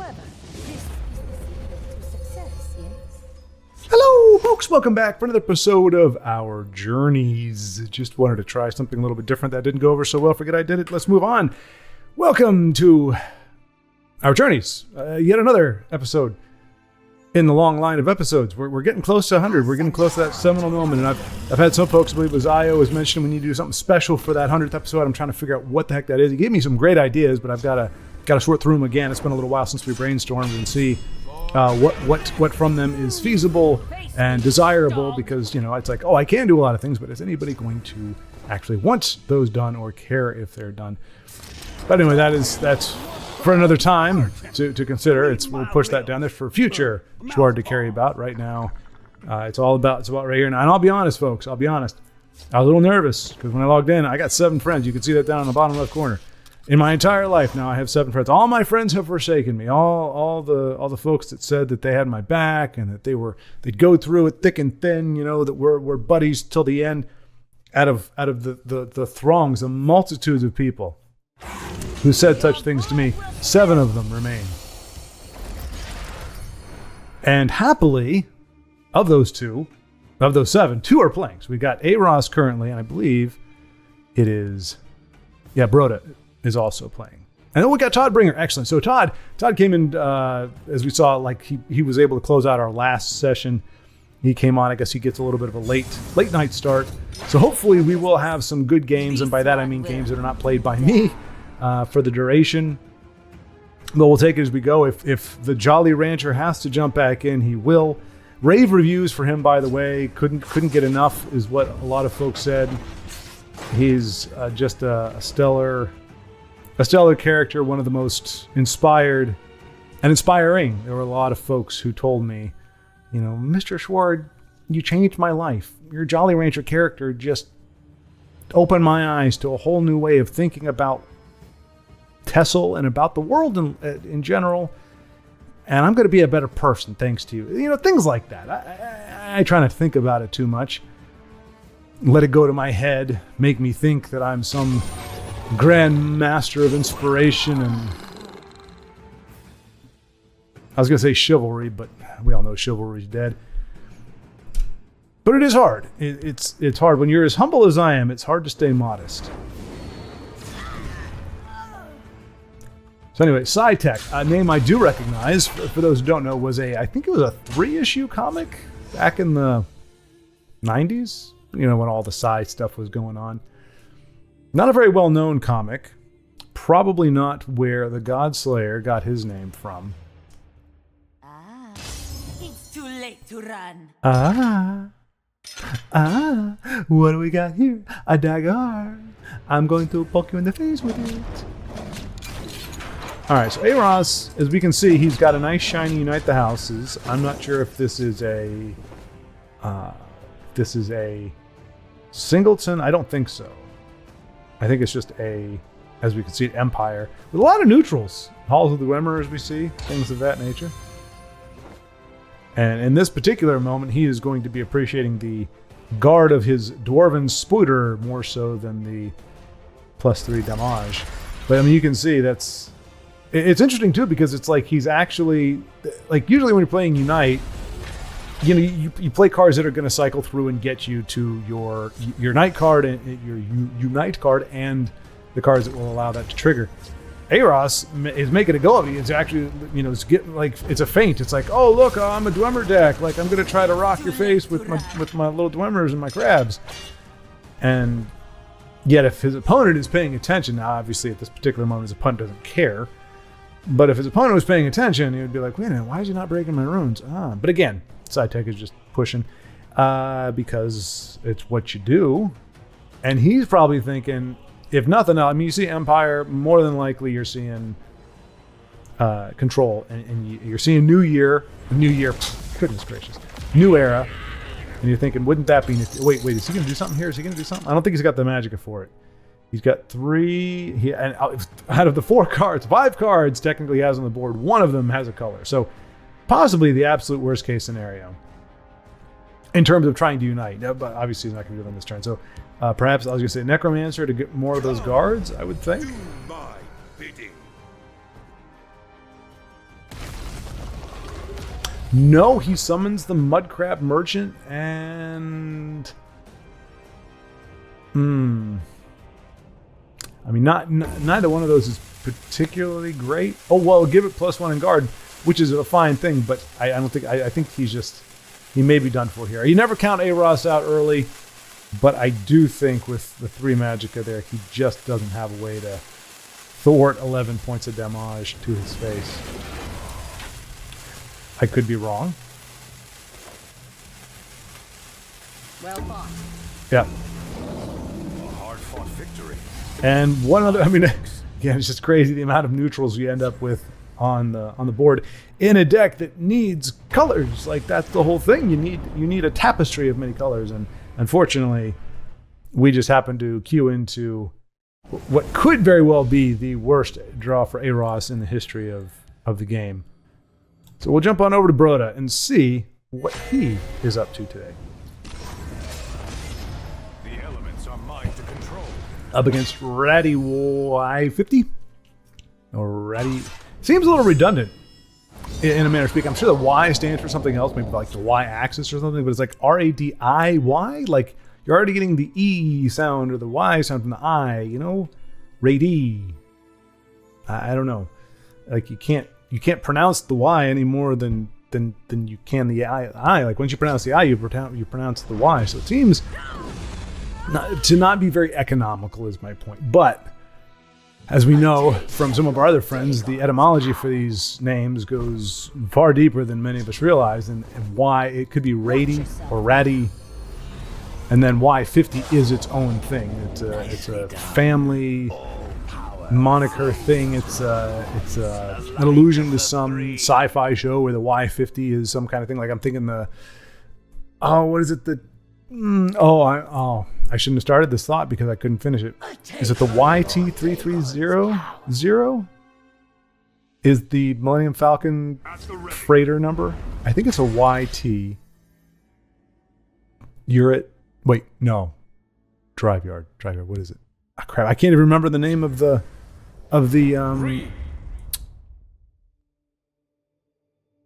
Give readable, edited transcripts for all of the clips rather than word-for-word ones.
However, this is the secret to success, yes? Hello, folks. Welcome back for another episode of Our Journeys. Just wanted to try something a little bit different. That didn't go over so well. Forget I did it. Let's move on. Welcome to Our Journeys. Yet another episode in the long line of episodes. We're getting close to 100. We're getting close to that seminal moment. And I've had some folks, I believe it was Io, was mentioning we need to do something special for that 100th episode. I'm trying to figure out what the heck that is. He gave me some great ideas, but I've got to sort through them again. It's been a little while since we brainstormed and see what from them is feasible and desirable, because, you know, it's like, oh, I can do a lot of things, but is anybody going to actually want those done or care if they're done? But anyway, that's for another time to consider. We'll push that down there for future Shward to carry about. Right now, it's about right here now. And I'll be honest, folks. I was a little nervous because when I logged in, I got 7 friends. You can see that down in the bottom left corner. In my entire life now, I have 7 friends. All my friends have forsaken me. All the folks that said that they had my back and that they'd go through it thick and thin. You know, that we're buddies till the end. Out of the throngs, the multitudes of people who said such things to me, 7 of them remain. And happily, of those 7, 2 are playing. So we got Aros currently, and I believe it is, Broda is also playing. And then we got Todd Bringer. Excellent. So Todd came in, as we saw, like he was able to close out our last session. He came on. I guess he gets a little bit of a late night start. So hopefully we will have some good games, and by that I mean games that are not played by me for the duration. But we'll take it as we go. If the Jolly Rancher has to jump back in, he will. Rave reviews for him, by the way. Couldn't get enough, is what a lot of folks said. He's just a stellar character, one of the most inspired and inspiring. There were a lot of folks who told me, you know, Mr. Shward, you changed my life. Your Jolly Rancher character just opened my eyes to a whole new way of thinking about TESL and about the world in general. And I'm going to be a better person thanks to you. You know, things like that. I try not to think about it too much. Let it go to my head. Make me think that I'm some grand master of inspiration and, I was going to say chivalry, but we all know chivalry's dead. But it is hard. It's hard. When you're as humble as I am, it's hard to stay modest. So anyway, SciTech, a name I do recognize, for those who don't know, I think it was a 3-issue comic back in the 90s, you know, when all the Sci stuff was going on. Not a very well-known comic. Probably not where the Godslayer got his name from. It's too late to run. What do we got here? A dagger. I'm going to poke you in the face with it. Alright, so Aros, as we can see, he's got a nice shiny Unite the Houses. I'm not sure if this is a singleton. I don't think so. I think it's just as we can see, Empire. With a lot of neutrals. Halls of the Dwemer, as we see. Things of that nature. And in this particular moment, he is going to be appreciating the guard of his Dwarven Spooter more so than the +3 damage. But I mean, you can see it's interesting too, because it's like he's actually, like, usually when you're playing Unite, you know, you play cards that are going to cycle through and get you to your Knight card and your Unite card and the cards that will allow that to trigger. Aros is making a go of it. It's actually, you know, it's a feint. It's like, oh look, I'm a Dwemer deck. Like, I'm going to try to rock your face with my little Dwemers and my crabs. And yet, if his opponent is paying attention, now obviously at this particular moment his opponent doesn't care. But if his opponent was paying attention, he would be like, wait a minute, why is he not breaking my runes? But again, SciTech is just pushing because it's what you do. And he's probably thinking, if nothing else, I mean, you see Empire, more than likely you're seeing Control, and you're seeing New Year, goodness gracious, New Era, and you're thinking, wouldn't that be, wait, is he going to do something here? Is he going to do something? I don't think he's got the magic for it. He's got 3, and out of the 5 cards technically he has on the board, one of them has a color. So possibly the absolute worst case scenario in terms of trying to unite. But obviously he's not going to do it on this turn. So perhaps I was going to say Necromancer to get more of those guards, I would think. No, he summons the mud crab merchant and I mean, neither one of those is particularly great. Oh well, give it +1 in guard, which is a fine thing, but I don't think I think he may be done for here. You never count Aros out early, but I do think with the 3 Magicka there, he just doesn't have a way to thwart 11 points of damage to his face. I could be wrong. Well fought. Yeah. A hard-fought victory. And one other, I mean, again, it's just crazy the amount of neutrals you end up with on the board in a deck that needs colors. Like, that's the whole thing. You need a tapestry of many colors, and unfortunately, we just happen to queue into what could very well be the worst draw for Aros in the history of the game. So we'll jump on over to Broda and see what he is up to today. The elements are mine to control. Up against Ratty Y50? Or Ratty... Seems a little redundant in a manner of speaking. I'm sure the Y stands for something else, maybe like the Y-axis or something, but it's like R-A-D-I-Y? Like, you're already getting the E sound or the Y sound from the I, you know? Rady. I don't know. Like, you can't pronounce the Y any more than you can the I. Like, once you pronounce the I, you pronounce the Y. So it seems to not be very economical is my point. But as we know from some of our other friends, the etymology for these names goes far deeper than many of us realize, and why it could be Rady or Ratty, and then Y50 is its own thing. It's a family moniker thing. It's an allusion to some sci-fi show where the Y50 is some kind of thing. Like, I'm thinking what is it? I shouldn't have started this thought because I couldn't finish it. Is it the YT3300? Is the Millennium Falcon freighter number? I think it's a YT. Yore. Wait, no. Drive yard. What is it? Oh, crap! I can't even remember the name of the.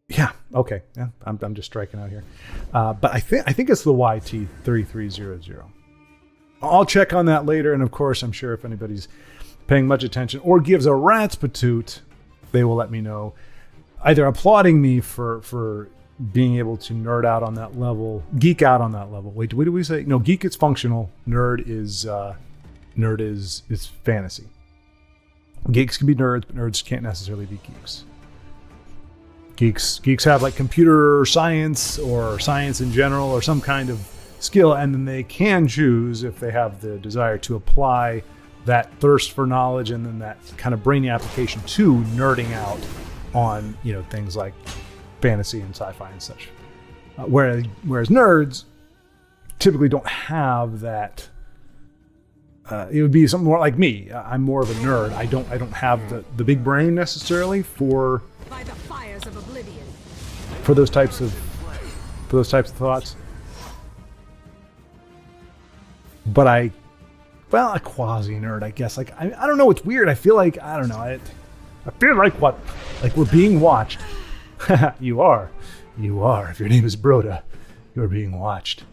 Yeah. Okay. Yeah. I'm just striking out here. But I think it's the YT3300. I'll check on that later, and of course, I'm sure if anybody's paying much attention or gives a rat's patoot, they will let me know, either applauding me for being able to nerd out on that level, geek out on that level. Wait, what did we say? No, geek is functional. Nerd is fantasy. Geeks can be nerds, but nerds can't necessarily be geeks. Geeks have like computer science or science in general or some kind of skill, and then they can choose, if they have the desire, to apply that thirst for knowledge and then that kind of brainy application to nerding out on, things like fantasy and sci-fi and such. Whereas nerds typically don't have that. It would be something more like me. I'm more of a nerd. I don't have the big brain necessarily for By the fires of oblivion. for those types of thoughts. But a quasi nerd, I guess. Like, I don't know. It's weird. I feel like, I don't know. I feel like we're being watched. You are. If your name is Broda, you're being watched.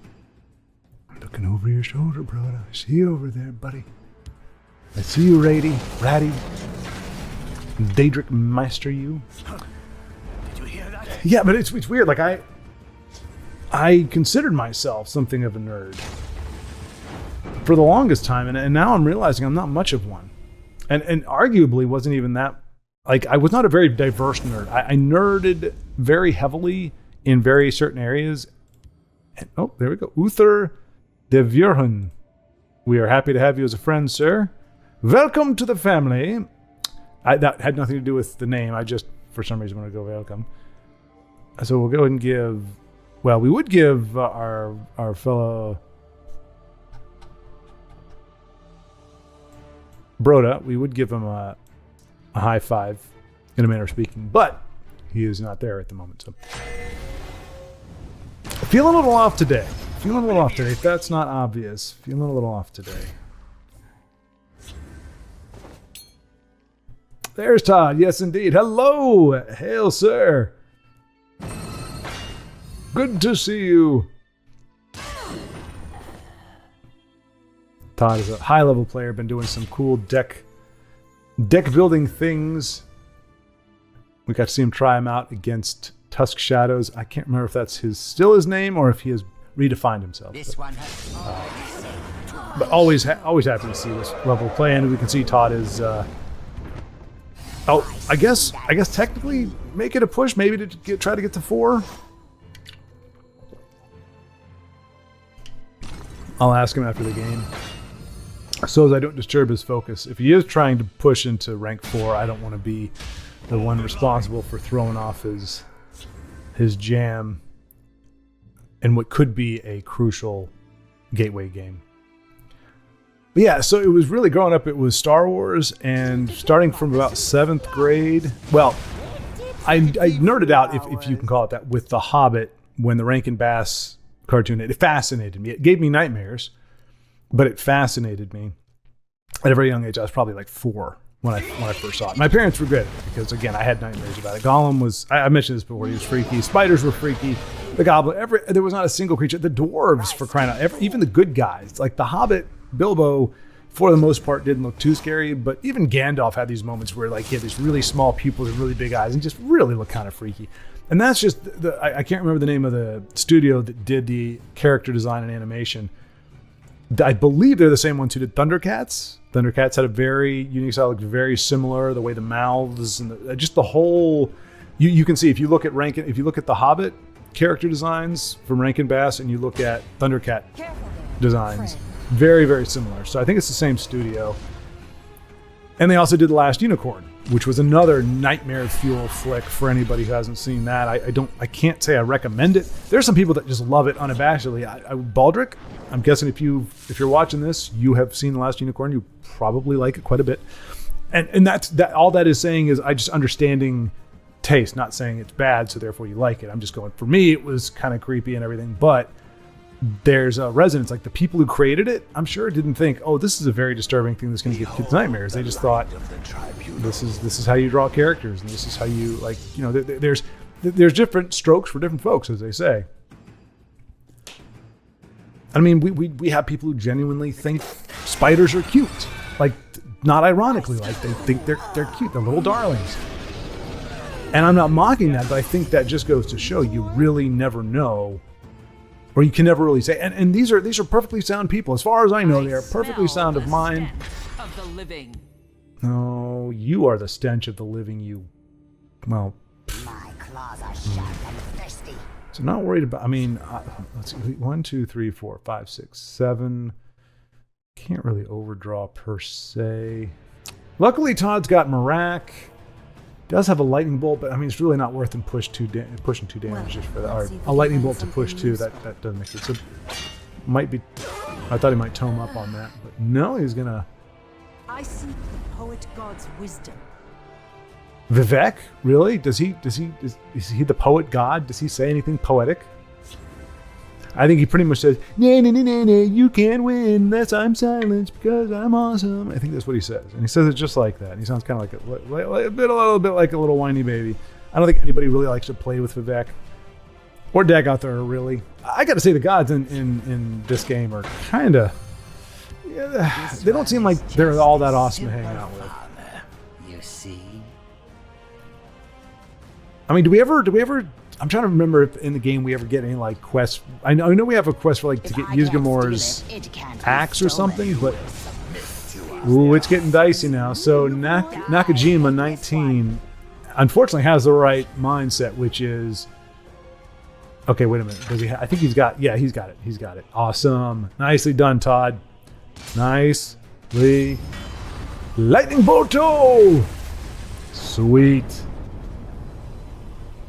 I'm looking over your shoulder, Broda. I see you over there, buddy. I see you, Ratty, Daedric Meister, you. Did you hear that? Yeah, but it's weird. Like, I considered myself something of a nerd for the longest time, and now I'm realizing I'm not much of one, and arguably wasn't even that. Like, I was not a very diverse nerd. I nerded very heavily in very certain areas. And, oh, there we go. Uther de Vierhun. We are happy to have you as a friend, sir. Welcome to the family. That had nothing to do with the name. I just, for some reason, want to go welcome. So we'll go ahead and give. Well, we would give our fellow Broda. We would give him a high five, in a manner of speaking, but he is not there at the moment. So, feeling a little off today. If that's not obvious, feeling a little off today. There's Todd. Yes, indeed. Hello. Hail, sir. Good to see you. Todd is a high-level player, been doing some cool deck building things. We got to see him try him out against Tusk Shadows. I can't remember if that's still his name or if he has redefined himself. But always happy to see this level of play, and we can see Todd is. I guess technically make it a push, maybe to try to get to 4. I'll ask him after the game, so as I don't disturb his focus. If he is trying to push into rank 4, I don't want to be the one responsible for throwing off his jam in what could be a crucial gateway game. But yeah, so it was really growing up, it was Star Wars, and starting from about 7th grade. Well, I nerded out, if you can call it that, with The Hobbit when the Rankin Bass cartoon. It fascinated me. It gave me nightmares, but it fascinated me. At a very young age, I was probably like 4 when I first saw it. My parents regretted it because, again, I had nightmares about it. Gollum was, I mentioned this before, he was freaky. Spiders were freaky. The Goblin, there was not a single creature. The dwarves, for crying out, even the good guys, like The Hobbit, Bilbo, for the most part, didn't look too scary, but even Gandalf had these moments where, like, he had these really small pupils and really big eyes and just really looked kind of freaky. And that's just, I can't remember the name of the studio that did the character design and animation. I believe they're the same ones who did Thundercats. Thundercats had a very unique style, looked very similar, the way the mouths and just the whole, you can see if you look at the Hobbit character designs from Rankin Bass and you look at Thundercat designs, very, very similar. So I think it's the same studio. And they also did The Last Unicorn, which was another nightmare fuel flick for anybody who hasn't seen that. I can't say I recommend it. There's some people that just love it unabashedly. Baldric, I'm guessing if you're watching this, you have seen The Last Unicorn. You probably like it quite a bit. And that's all that is saying is I just understanding taste, not saying it's bad, so therefore you like it. I'm just going, for me, it was kind of creepy and everything, but there's a resonance. Like the people who created it, I'm sure didn't think, oh, this is a very disturbing thing that's going to give kids nightmares. They just thought, this is how you draw characters, and this is how you, like, you know, there's different strokes for different folks, as they say. I mean, we have people who genuinely think spiders are cute, like, not ironically, like they think they're cute, they're little darlings. And I'm not mocking that, but I think that just goes to show you really never know. Or you can never really say, and these are perfectly sound people. As far as I know, they are perfectly sound of mind. Of the living. No, you are the stench of the living. Well. My claws are sharp and thirsty. So not worried about. I mean, let's see. 1, 2, 3, 4, 5, 6, 7. Can't really overdraw per se. Luckily, Todd's got Marak. Does have a lightning bolt, but I mean, it's really not worth him pushing 2 damage just for that. Or a lightning bolt to push 2, that doesn't make sense. So might be. I thought he might tome up on that, but no, he's gonna. I seek the poet god's wisdom. Vivek, really? Is he the poet god? Does he say anything poetic? I think he pretty much says, "Nah, you can't win unless I'm silenced because I'm awesome." I think that's what he says, and he says it just like that. And he sounds kind of like a little bit like a little whiny baby. I don't think anybody really likes to play with Vivek or Dagothar, really. I got to say the gods in this game are kind of, they don't seem like they're all that awesome to hang out with. You see? I mean, do we ever? I'm trying to remember if in the game we ever get any like quests. I know we have a quest for like to get Yuzgamor's axe or something, but ooh, it's getting dicey now. So Nakajima 19 unfortunately has the right mindset, which is okay. Wait a minute, does he? I think he's got. Yeah, he's got it. He's got it. Awesome, nicely done, Todd. Nicely. Lightning Bolto. Sweet.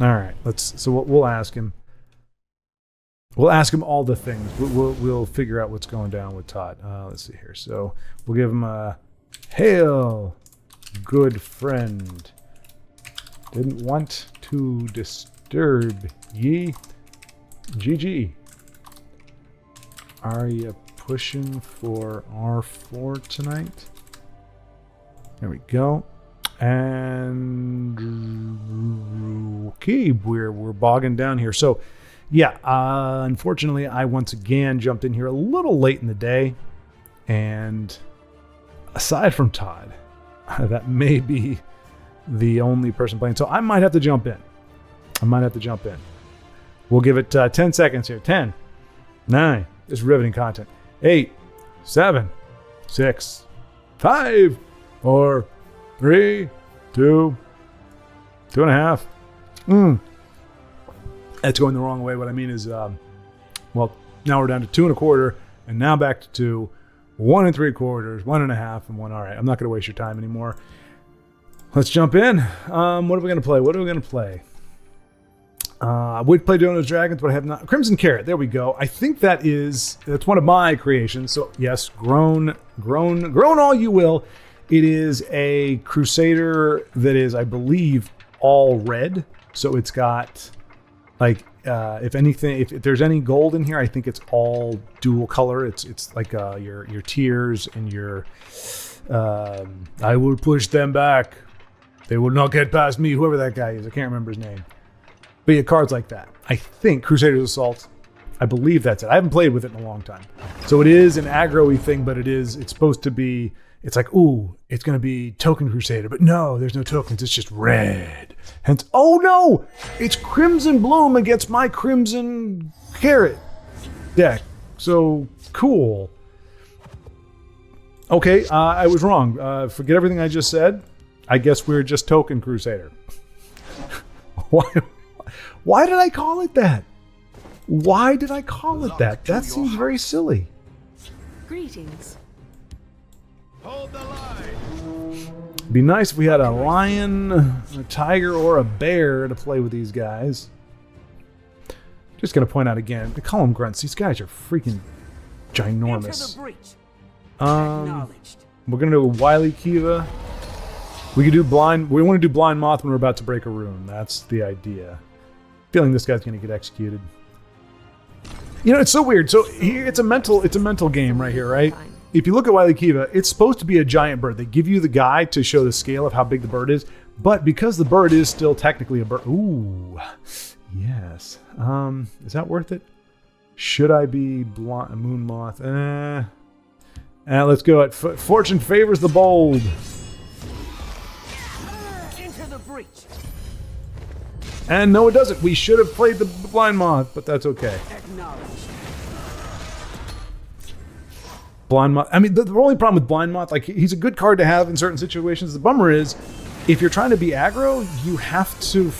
All right, so we'll ask him. We'll ask him all the things. We'll figure out what's going down with Todd. Let's see here. So we'll give him a hail, good friend. Didn't want to disturb ye. GG. Are you pushing for R4 tonight? There we go. And okay, we're bogging down here. So Yeah, unfortunately, I once again jumped in here a little late in the day. And aside from Todd, that may be the only person playing. So I might have to jump in. We'll give it 10 seconds here. 10, 9, this is riveting content. 8, 7, 6, 5, 4, 3, 2, 2.5. That's going the wrong way. What I mean is, well, now we're down to 2 1/4, and now back to 2, 1 3/4, 1 1/2, and 1. All right, I'm not going to waste your time anymore. Let's jump in. What are we going to play? I would play Dono's Dragons, but I have not. Crimson Carrot, there we go. I think that's one of my creations. So yes, grown all you will. It is a Crusader that is, I believe, all red. So it's got, like, if anything, if there's any gold in here, I think it's all dual color. It's like your tiers and your, I will push them back. They will not get past me, whoever that guy is. I can't remember his name. But yeah, cards like that. I think Crusader's Assault, I believe that's it. I haven't played with it in a long time. So it is an aggro-y thing, but it's supposed to be, it's like, ooh, it's going to be Token Crusader. But no, there's no tokens. It's just red. Hence, oh no, it's Crimson Bloom against my Crimson Carrot deck. So cool. Okay, I was wrong. Forget everything I just said. I guess we're just Token Crusader. Why did I call it that? Why did I call it that? That seems very silly. Greetings. Hold the line. It'd be nice if we had a lion, a tiger, or a bear to play with these guys. Just gonna point out again, they call them grunts. These guys are freaking ginormous. Into the breach. Acknowledged. We're gonna do a Wily Kiva. We could do blind. We want to do blind moth when we're about to break a rune. That's the idea. Feeling this guy's gonna get executed. You know, it's so weird. So here, it's a mental game right here, right? If you look at Wily Kiva, it's supposed to be a giant bird. They give you the guide to show the scale of how big the bird is, but because the bird is still technically a bird. Ooh, yes. Is that worth it? Should I be moon moth? Let's go. Fortune favors the bold. Into the breach. And no, it doesn't. We should have played the blind moth, but that's okay. Acknowledged. Blind moth. I mean, the only problem with blind moth, like, he's a good card to have in certain situations. The bummer is, if you're trying to be aggro, you have to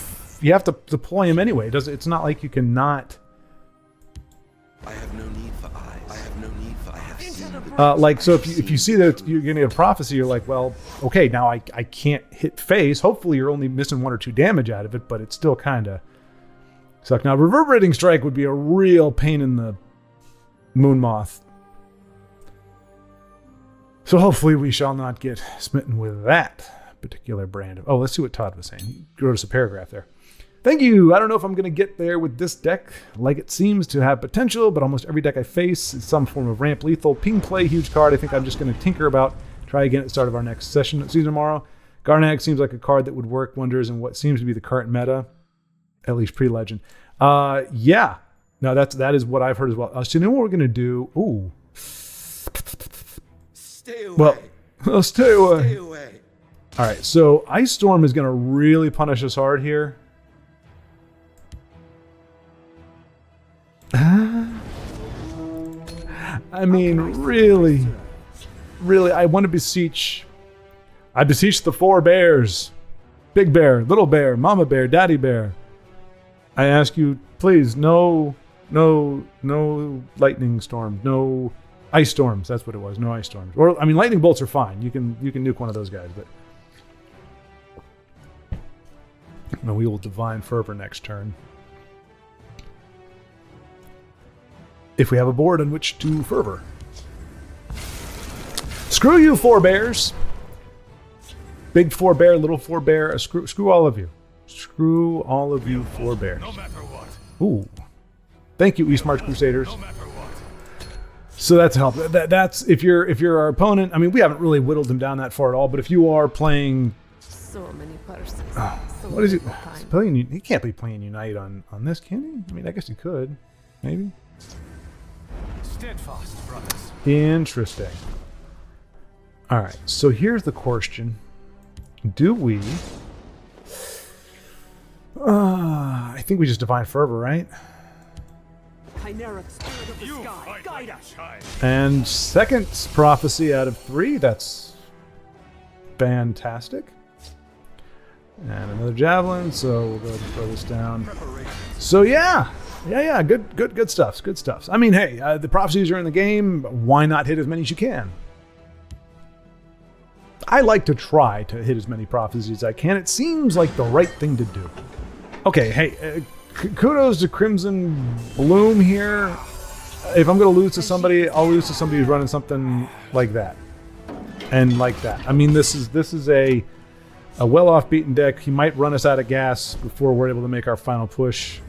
deploy him anyway. It's not like you can not. I have no need for eyes. I have no need for. I have seen the Like, so if you see that you're getting a prophecy, you're like, well, okay, now I can't hit face. Hopefully you're only missing 1 or 2 damage out of it, but it's still kind of suck. Now, Reverberating Strike would be a real pain in the moon moth. So hopefully we shall not get smitten with that particular brand of. Oh, let's see what Todd was saying. He wrote us a paragraph there. Thank you. I don't know if I'm going to get there with this deck. Like, it seems to have potential, but almost every deck I face is some form of ramp lethal. Ping play, huge card. I think I'm just going to tinker about. Try again at the start of our next season tomorrow. Garnag seems like a card that would work wonders in what seems to be the current meta, at least pre-legend. Yeah. No, that is what I've heard as well. So you know what we're going to do? Ooh. Stay away. Well, stay away. Stay away. All right, so Ice Storm is going to really punish us hard here. I mean, really, I want to beseech. I beseech the 4 bears. Big bear, little bear, mama bear, daddy bear. I ask you, please, no lightning storms, no ice storms. That's what it was, no ice storms. Or, I mean, lightning bolts are fine. You can nuke one of those guys, but. No, we will Divine Fervor next turn. If we have a board on which to fervor. Screw you, 4 bears. Big 4 bear, little 4 bear. Screw all of you. Screw all of you, 4 bears. No matter what. Ooh. Thank you, East March Crusaders. No matter what. So that's help. That's if you're our opponent. I mean, we haven't really whittled them down that far at all. But if you are playing So many purses. So What is he? little He's time. playing, he can't be playing Unite on this, can he? I mean, I guess he could. Maybe. Steadfast, brothers. Interesting. All right, so here's the question. Do we... I think we just Divine Fervor, right? Chimeric spirit of the You sky, fight guide like us. a child. And second prophecy out of 3. That's fantastic. And another javelin, so we'll go ahead and throw this down. So yeah, good stuff. Good stuff. I mean, hey, the prophecies are in the game. Why not hit as many as you can? I like to try to hit as many prophecies as I can. It seems like the right thing to do. Okay, hey, kudos to Crimson Bloom here. If I'm going to lose to somebody, I'll lose to somebody who's running something like that. And like that. I mean, this is a well-off beaten deck. He might run us out of gas before we're able to make our final push.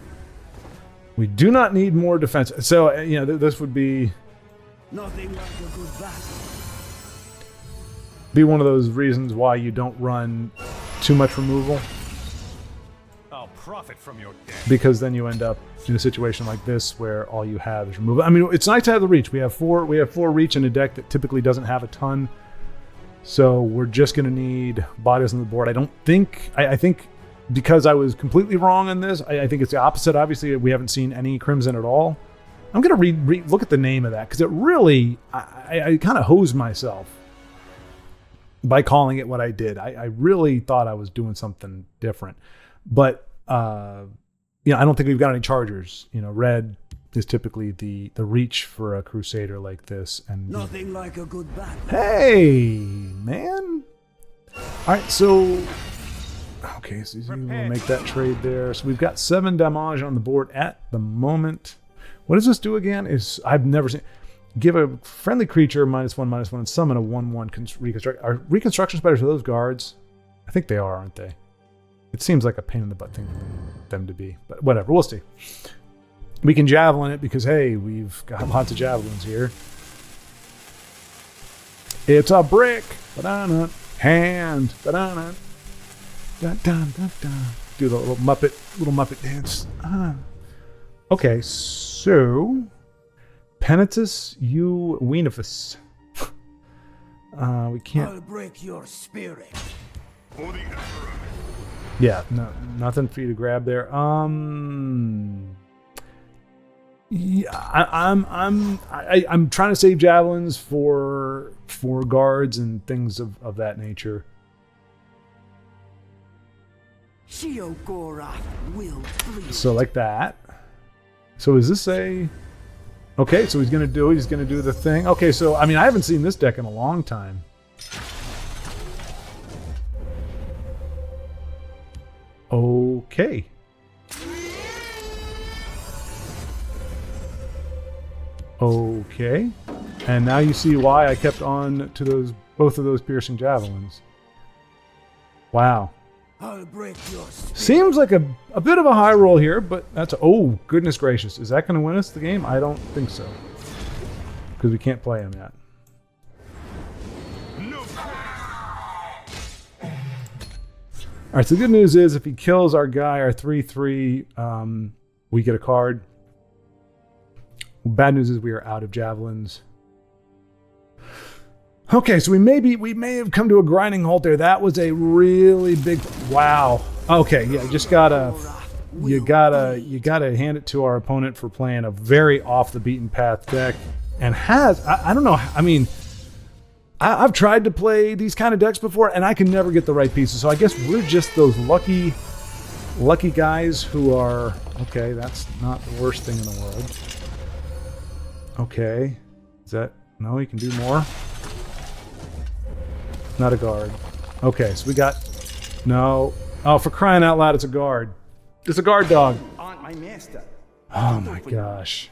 We do not need more defense. So, you know, this would be Nothing like a good battle. one of those reasons why you don't run too much removal. I'll profit from your death. Because then you end up in a situation like this where all you have is removal. I mean, it's nice to have the reach. We have four reach in a deck that typically doesn't have a ton. So we're just going to need bodies on the board. I think because I was completely wrong on this, I think it's the opposite. Obviously, we haven't seen any Crimson at all. I'm going to look at the name of that because it really, I kind of hosed myself by calling it what I did. I really thought I was doing something different. But, I don't think we've got any Chargers. Red is typically the reach for a Crusader like this. And Nothing like a good battle. hey, man. All right, so... Okay, so we'll make that trade there. So we've got 7 damage on the board at the moment. What does this do again? I've never seen... Give a friendly creature -1/-1 and summon a 1/1 reconstruct. Are reconstruction spiders, are those guards? I think they are, aren't they? It seems like a pain in the butt thing for them to be. But whatever, we'll see. We can javelin it because, hey, we've got lots of javelins here. It's a brick. Ba-da-na. Hand. Ba-da-na. Dun-dun-dun-dun. Do the little Muppet dance. Okay, so... Penitus you Weenifus. We can't... I'll break your spirit. For the Emperor. Yeah, no, nothing for you to grab there. Yeah, I'm trying to save javelins for guards and things of that nature. Sheogorath will bleed. So like that. So is this a... Okay, so he's gonna do the thing. Okay, so I mean I haven't seen this deck in a long time. Okay. Okay. And now you see why I kept on to both of those piercing javelins. Wow. I'll break your spirit. Seems like a bit of a high roll here, but that's... Oh, goodness gracious. Is that going to win us the game? I don't think so. Because we can't play him yet. No. All right, so the good news is if he kills our guy, our 3/3, we get a card. Bad news is we are out of javelins. Okay, so we may have come to a grinding halt there. That was a really big... Wow. Okay, yeah, you gotta hand it to our opponent for playing a very off the beaten path deck, and I don't know. I mean, I've tried to play these kind of decks before, and I can never get the right pieces. So I guess we're just those lucky guys who are... Okay, that's not the worst thing in the world. Okay, is that... No, you can do more. Not a guard. Okay, so we got... No. Oh, for crying out loud, it's a guard. It's a guard dog. On my master. Oh my gosh.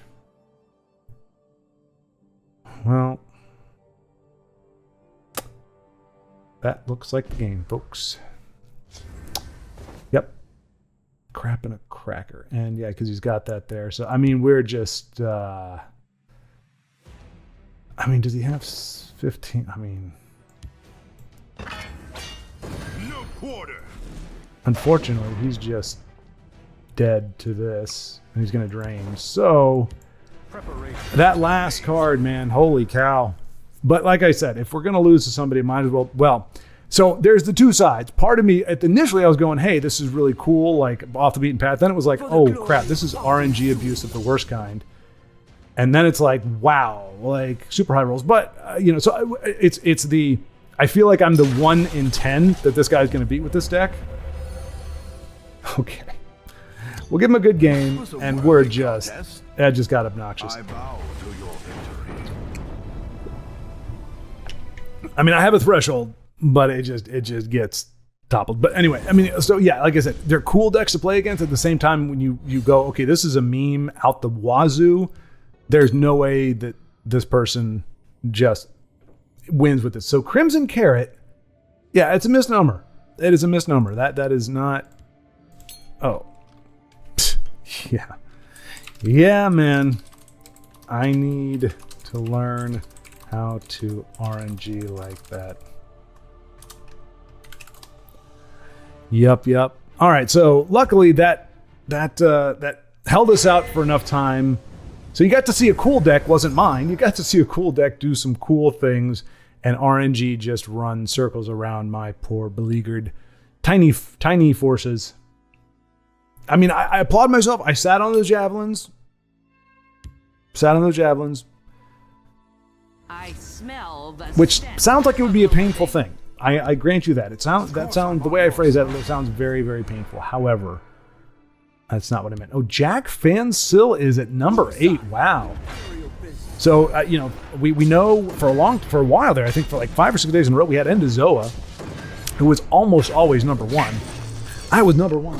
Well... That looks like the game, folks. Yep. Crap and a cracker. And yeah, because he's got that there. So, I mean, we're just... I mean, does he have 15? I mean... No quarter. Unfortunately, he's just dead to this, and he's going to drain. So that last card, man, holy cow. But like I said, if we're going to lose to somebody, might as well. So there's the two sides. Part of me, initially I was going, hey, this is really cool, like off the beaten path. Then it was like, oh crap, this is RNG abuse of the worst kind. And then it's like, wow, like super high rolls. But, so it's the, I feel like I'm the 1 in 10 that this guy's going to beat with this deck. Okay. We'll give him a good game, and that just got obnoxious. I bow to your victory. I mean, I have a threshold, but it just gets toppled. But anyway, I mean, so yeah, like I said, they're cool decks to play against. At the same time, when you go, okay, this is a meme out the wazoo, there's no way that this person just wins with this. So Crimson Carrot, yeah, it's a misnomer. It is a misnomer. That is not. Oh, yeah, yeah, man. I need to learn how to RNG like that. Yep. All right. So luckily that held us out for enough time. So you got to see a cool deck, wasn't mine. You got to see a cool deck do some cool things, and RNG just run circles around my poor beleaguered tiny forces. I mean, I applaud myself. I sat on those javelins. I smell the Which stench sounds like it would be a of the painful living. thing. I grant you that. The way I phrase that, it sounds very, very painful. However, that's not what I meant. Oh, Jack Fansil is at number 8. Wow. So, we know for a while there, I think for like 5 or 6 days in a row, we had Endozoa, who was almost always number 1. I was number 1.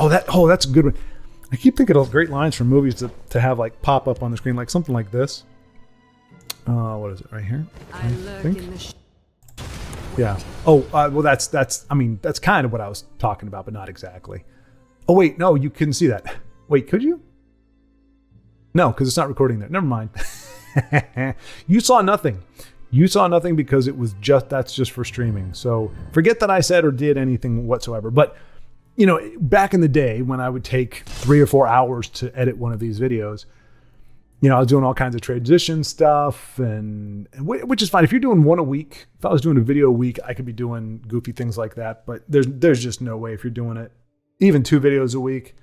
That's a good one. I keep thinking of great lines from movies to have like pop up on the screen, like something like this. What is it right here? I lurk in the Yeah. Oh, well, that's kind of what I was talking about, but not exactly. Oh, wait, no, you couldn't see that. Wait, could you? No, because it's not recording there. Never mind. You saw nothing. You saw nothing because that's just for streaming. So forget that I said or did anything whatsoever. But, back in the day when I would take 3 or 4 hours to edit one of these videos, I was doing all kinds of transition stuff, and which is fine. If you're doing one a week, if I was doing a video a week, I could be doing goofy things like that. But there's just no way if you're doing it, even 2 videos a week,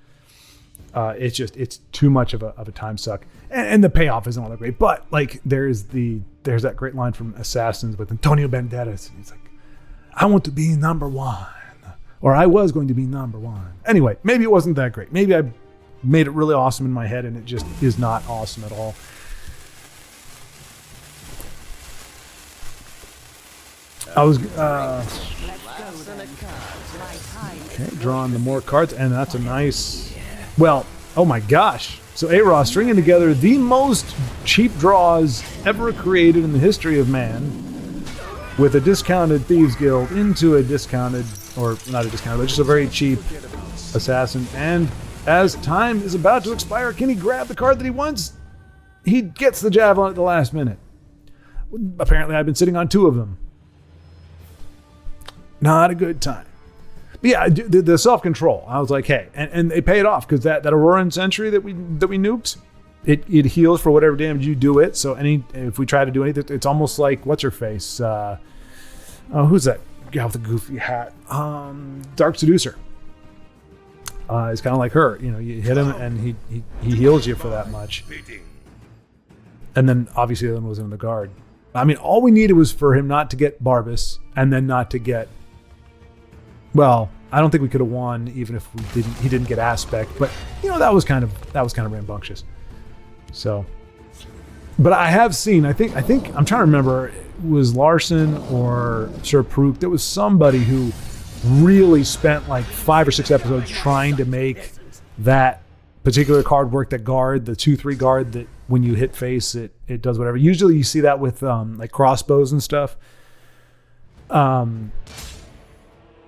it's too much of a time suck, and the payoff isn't all that great. But like there's that great line from Assassins with Antonio Banderas. He's like, "I want to be number 1," or "I was going to be number 1." Anyway, maybe it wasn't that great. Maybe I made it really awesome in my head, and it just is not awesome at all. I was drawing the more cards, and that's a nice. Well, oh my gosh! So A-Raw stringing together the most cheap draws ever created in the history of man, with a discounted Thieves Guild into a discounted, or not a discounted, but just a very cheap assassin. And as time is about to expire, can he grab the card that he wants? He gets the javelin at the last minute. Apparently, I've been sitting on 2 of them. Not a good time. But yeah, the self-control. I was like, hey, and they paid off because that Auroran Sentry that we nuked, it heals for whatever damage you do it. So if we try to do anything, it's almost like what's her face? Who's that guy with the goofy hat? Dark Seducer. It's kind of like her. You hit him and he heals you for that much. And then obviously the other one was in the guard. I mean, all we needed was for him not to get Barbas and then not to get. Well, I don't think we could have won even if he didn't get Aspect, but that was kind of rambunctious. So, but I have seen. I think I'm trying to remember. It was Larson or Sir Prook. There was somebody who really spent like 5 or 6 episodes trying to make that particular card work. That guard, the 2/3 guard that when you hit face, it does whatever. Usually you see that with like crossbows and stuff.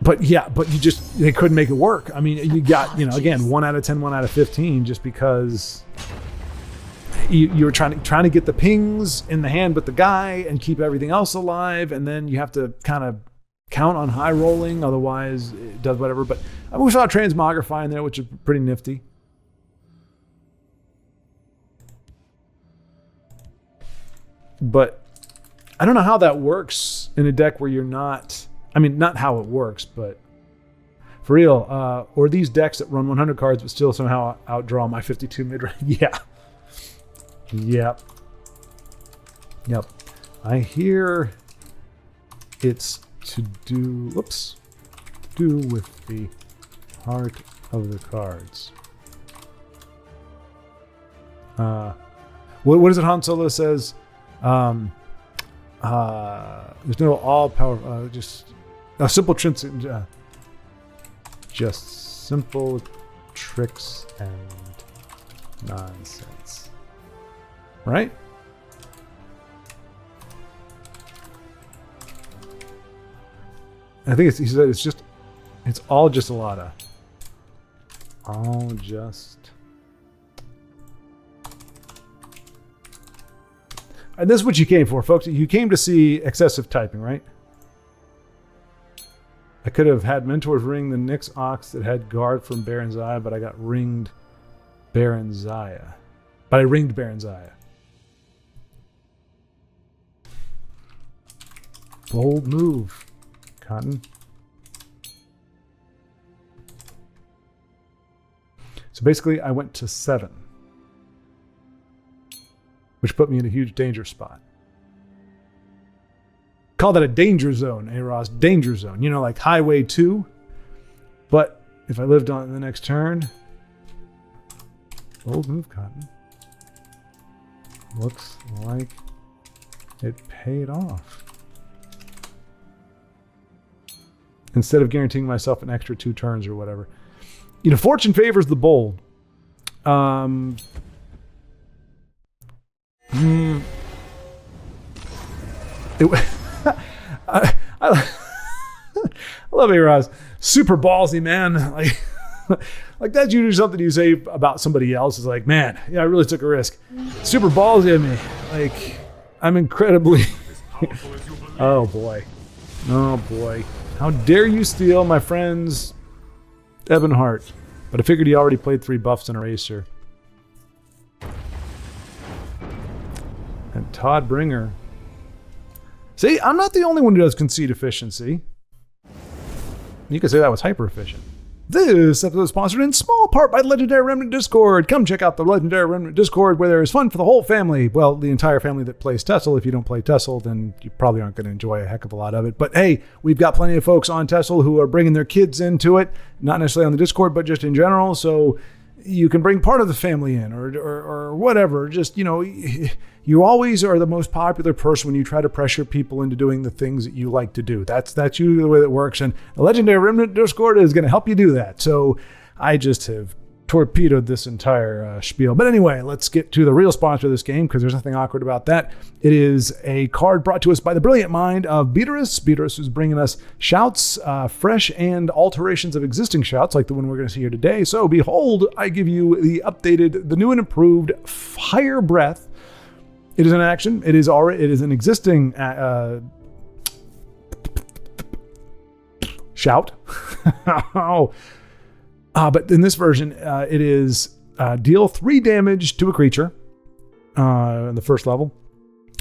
But they couldn't make it work. I mean, you got, again, 1 out of 10, 1 out of 15, just because you were trying to get the pings in the hand with the guy and keep everything else alive. And then you have to kind of count on high rolling, otherwise it does whatever. But we saw transmogrify in there, which is pretty nifty. But I don't know how that works in a deck where you're not, I mean, not how it works, but for real, or these decks that run 100 cards but still somehow outdraw my 52 mid-range. Yeah. Yep. Yep. I hear it's to do, whoops, do with the heart of the cards. What is it Han Solo says? There's no all power, just a simple tricks, just simple tricks and nonsense, right? I think he said it's all just a lot of, all just. And this is what you came for, folks. You came to see excessive typing, right? I could have had Mentor's Ring the Nyx Ox that had guard from Baron Zaya, but I got ringed Baron Zaya. But I ringed Baron Zaya. Bold move, Cotton. So basically, I went to 7. Which put me in a huge danger spot. Call that a danger zone, Ross. Danger zone. You know, like Highway 2. But if I lived on the next turn, bold move, Cotton. Looks like it paid off. Instead of guaranteeing myself an extra 2 turns or whatever. You know, fortune favors the bold. I love A-Roz. Super ballsy, man. Like that's usually something you say about somebody else. Is like, man, yeah, I really took a risk. Super ballsy of me. Like, I'm incredibly. Oh boy, oh boy. How dare you steal my friend's Ebon Heart? But I figured he already played 3 buffs in Eraser. And Todd Bringer. See, I'm not the only one who does concede efficiency. You could say that was hyper efficient. This episode is sponsored in small part by the Legendary Remnant Discord. Come check out the Legendary Remnant Discord where there is fun for the whole family. Well, the entire family that plays TESL. If you don't play TESL, then you probably aren't going to enjoy a heck of a lot of it. But hey, we've got plenty of folks on TESL who are bringing their kids into it. Not necessarily on the Discord, but just in general. So you can bring part of the family in or whatever. Just, you know, you always are the most popular person when you try to pressure people into doing the things that you like to do. That's usually the way that works. And the Legendary Remnant Discord is going to help you do that. So I just have torpedoed this entire spiel. But anyway, let's get to the real sponsor of this game because there's nothing awkward about that. It is a card brought to us by the brilliant mind of Beaterus. Beaterus is bringing us shouts, fresh and alterations of existing shouts like the one we're going to see here today. So behold, I give you the updated, the new and improved Fire Breath. It is an action. It is an existing shout. But in this version, it is deal 3 damage to a creature in the first level.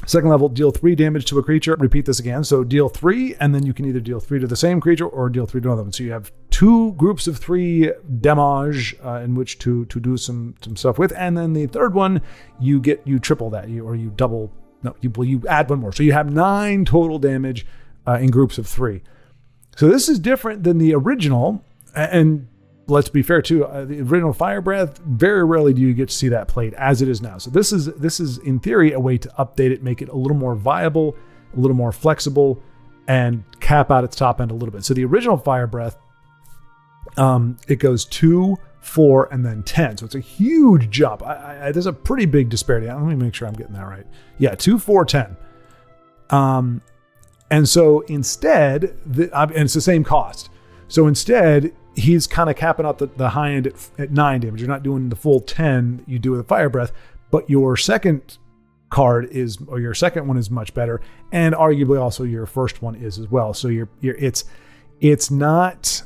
Second level, deal 3 damage to a creature. Repeat this again. So deal 3, and then you can either deal 3 to the same creature or deal 3 to another one. So you have 2 groups of 3 damage in which to do some stuff with. And then the third one, you triple that, you add 1 more. So you have 9 total damage in groups of 3. So this is different than the original, and let's be fair too, the original Fire Breath, very rarely do you get to see that played as it is now. So this is in theory a way to update it, make it a little more viable, a little more flexible, and cap out its top end a little bit. So the original Fire Breath, it goes 2, 4, and then 10. So it's a huge jump. There's a pretty big disparity. Let me make sure I'm getting that right. Yeah, 2, 4, 10. And so instead, and it's the same cost. So instead, he's kind of capping out the high end at 9 damage. You're not doing the full 10 you do with a Fire Breath, but your second card is, or your second one is much better, and arguably also your first one is as well. So it's not.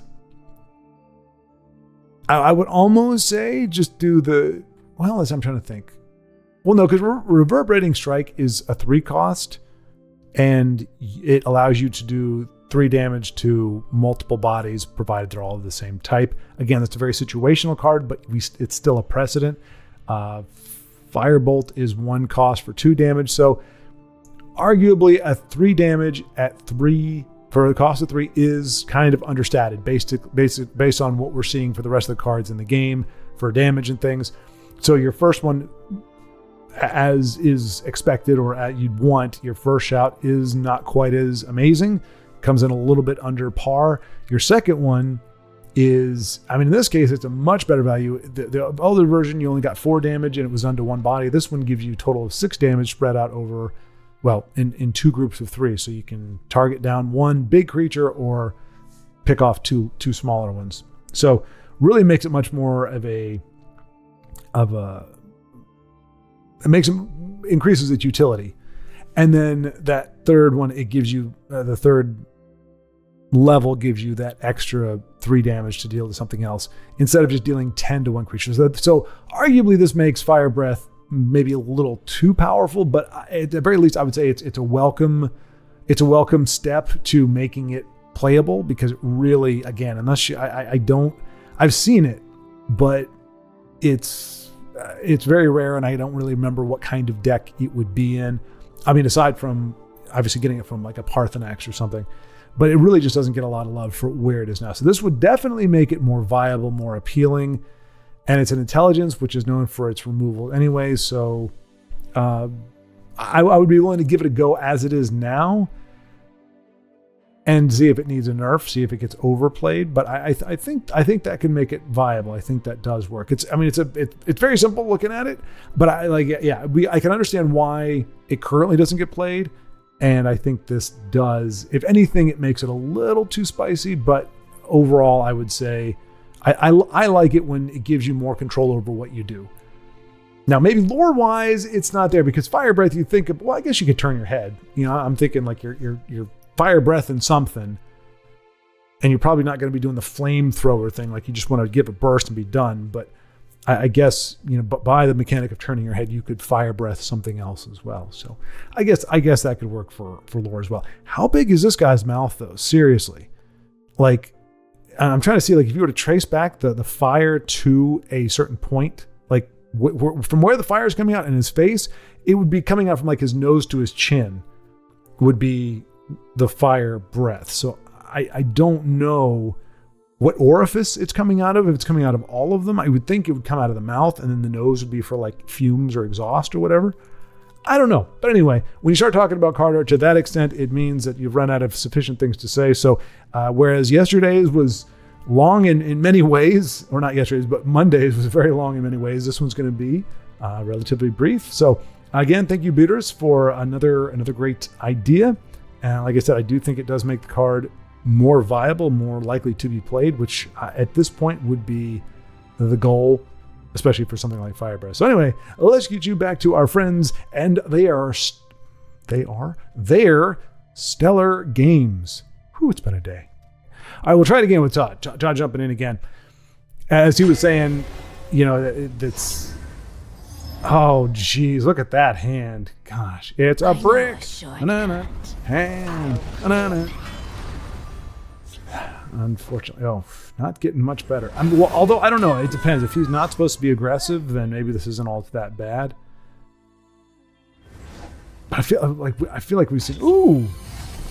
I would almost say just do the, well, as I'm trying to think. Well, no, because Reverberating Strike is a 3 cost, and it allows you to do 3 damage to multiple bodies, provided they're all of the same type. Again, it's a very situational card, but it's still a precedent. Firebolt is 1 cost for 2 damage, so arguably a 3 damage at 3 for the cost of 3 is kind of understated based on what we're seeing for the rest of the cards in the game for damage and things. So your first one, as is expected or as you'd want, your first shout is not quite as amazing, comes in a little bit under par. Your second one is, I mean, in this case, it's a much better value. The older version, you only got 4 damage and it was unto 1 body. This one gives you a total of 6 damage spread out over, well, in 2 groups of 3. So you can target down 1 big creature or pick off two smaller ones. So really makes it much more increases its utility. And then that third one, it gives you, the third level gives you that extra 3 damage to deal to something else instead of just dealing 10 to 1 creature. So arguably this makes Fire Breath maybe a little too powerful, but at the very least I would say it's a welcome step to making it playable, because it really, again, unless I've seen it, but it's very rare and I don't really remember what kind of deck it would be in. I mean, aside from obviously getting it from like a Parthenax or something, but it really just doesn't get a lot of love for where it is now. So this would definitely make it more viable, more appealing. And it's an intelligence, which is known for its removal anyway. So I would be willing to give it a go as it is now and see if it needs a nerf, see if it gets overplayed. But I think that can make it viable. I think that does work. It's very simple looking at it, but I can understand why it currently doesn't get played. And I think this does. If anything, it makes it a little too spicy, but overall, I would say I like it when it gives you more control over what you do. Now, maybe lore-wise, it's not there, because Fire Breath, you think of, well, I guess you could turn your head. You know, I'm thinking like your Fire Breath and something, and you're probably not going to be doing the flamethrower thing, like you just want to give a burst and be done. But I guess, you know, by the mechanic of turning your head, you could Fire Breath something else as well. So I guess that could work for lore as well. How big is this guy's mouth though? Seriously, like I'm trying to see, like if you were to trace back the fire to a certain point, like from where the fire is coming out in his face, it would be coming out from like his nose to his chin would be the fire breath. So I don't know what orifice it's coming out of. If it's coming out of all of them, I would think it would come out of the mouth, and then the nose would be for like fumes or exhaust or whatever. I don't know. But anyway, when you start talking about card art to that extent, it means that you've run out of sufficient things to say. So whereas yesterday's was long in many ways, or not yesterday's, but Monday's was very long in many ways, this one's going to be relatively brief. So again, thank you, Beaters, for another great idea. And like I said, I do think it does make the card more viable, more likely to be played, which at this point would be the goal, especially for something like Fire Breath. So anyway, let's get you back to our friends, and their Stellar Games. Whew, it's been a day. All right, we'll try it again with Todd. Todd jumping in again. As he was saying, you know, it's... Oh, geez, look at that hand. Gosh, it's a brick. Hand. Unfortunately, not getting much better. Although, I don't know, it depends. If he's not supposed to be aggressive, then maybe this isn't all that bad. But I feel like we've seen... Ooh,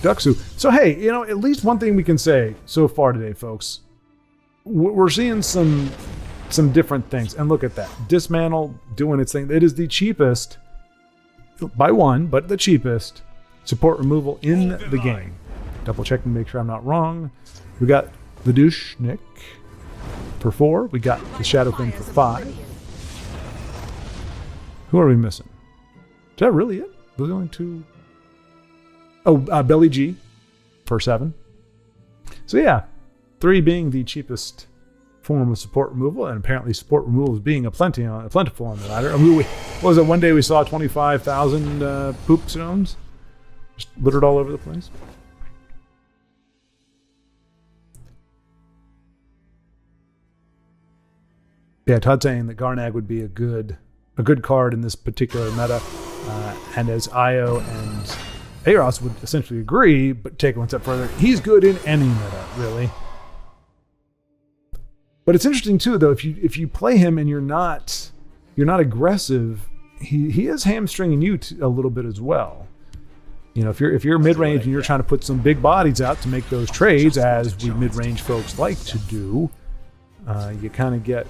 Duxu. So, hey, you know, at least one thing we can say so far today, folks. We're seeing some different things. And look at that. Dismantle doing its thing. It is the cheapest, by one, but the cheapest support removal in the game. Double check and make sure I'm not wrong. We got the Douche Nick for 4. We got the Shadow Thing for 5. Who are we missing? Is that really it? Those are only 2. Oh, Belly G for 7. So yeah, 3 being the cheapest form of support removal, and apparently support removal is being plentiful on the ladder. I mean, what was it? One day we saw 25,000 poop stones just littered all over the place. Yeah, Todd saying that Garnag would be a good card in this particular meta, and as Io and Aros would essentially agree, but take it one step further, he's good in any meta, really. But it's interesting too, though, if you play him and you're not aggressive, he is hamstringing you a little bit as well. You know, if you're mid range and you're trying to put some big bodies out to make those trades, as we mid range folks like to do, you kind of get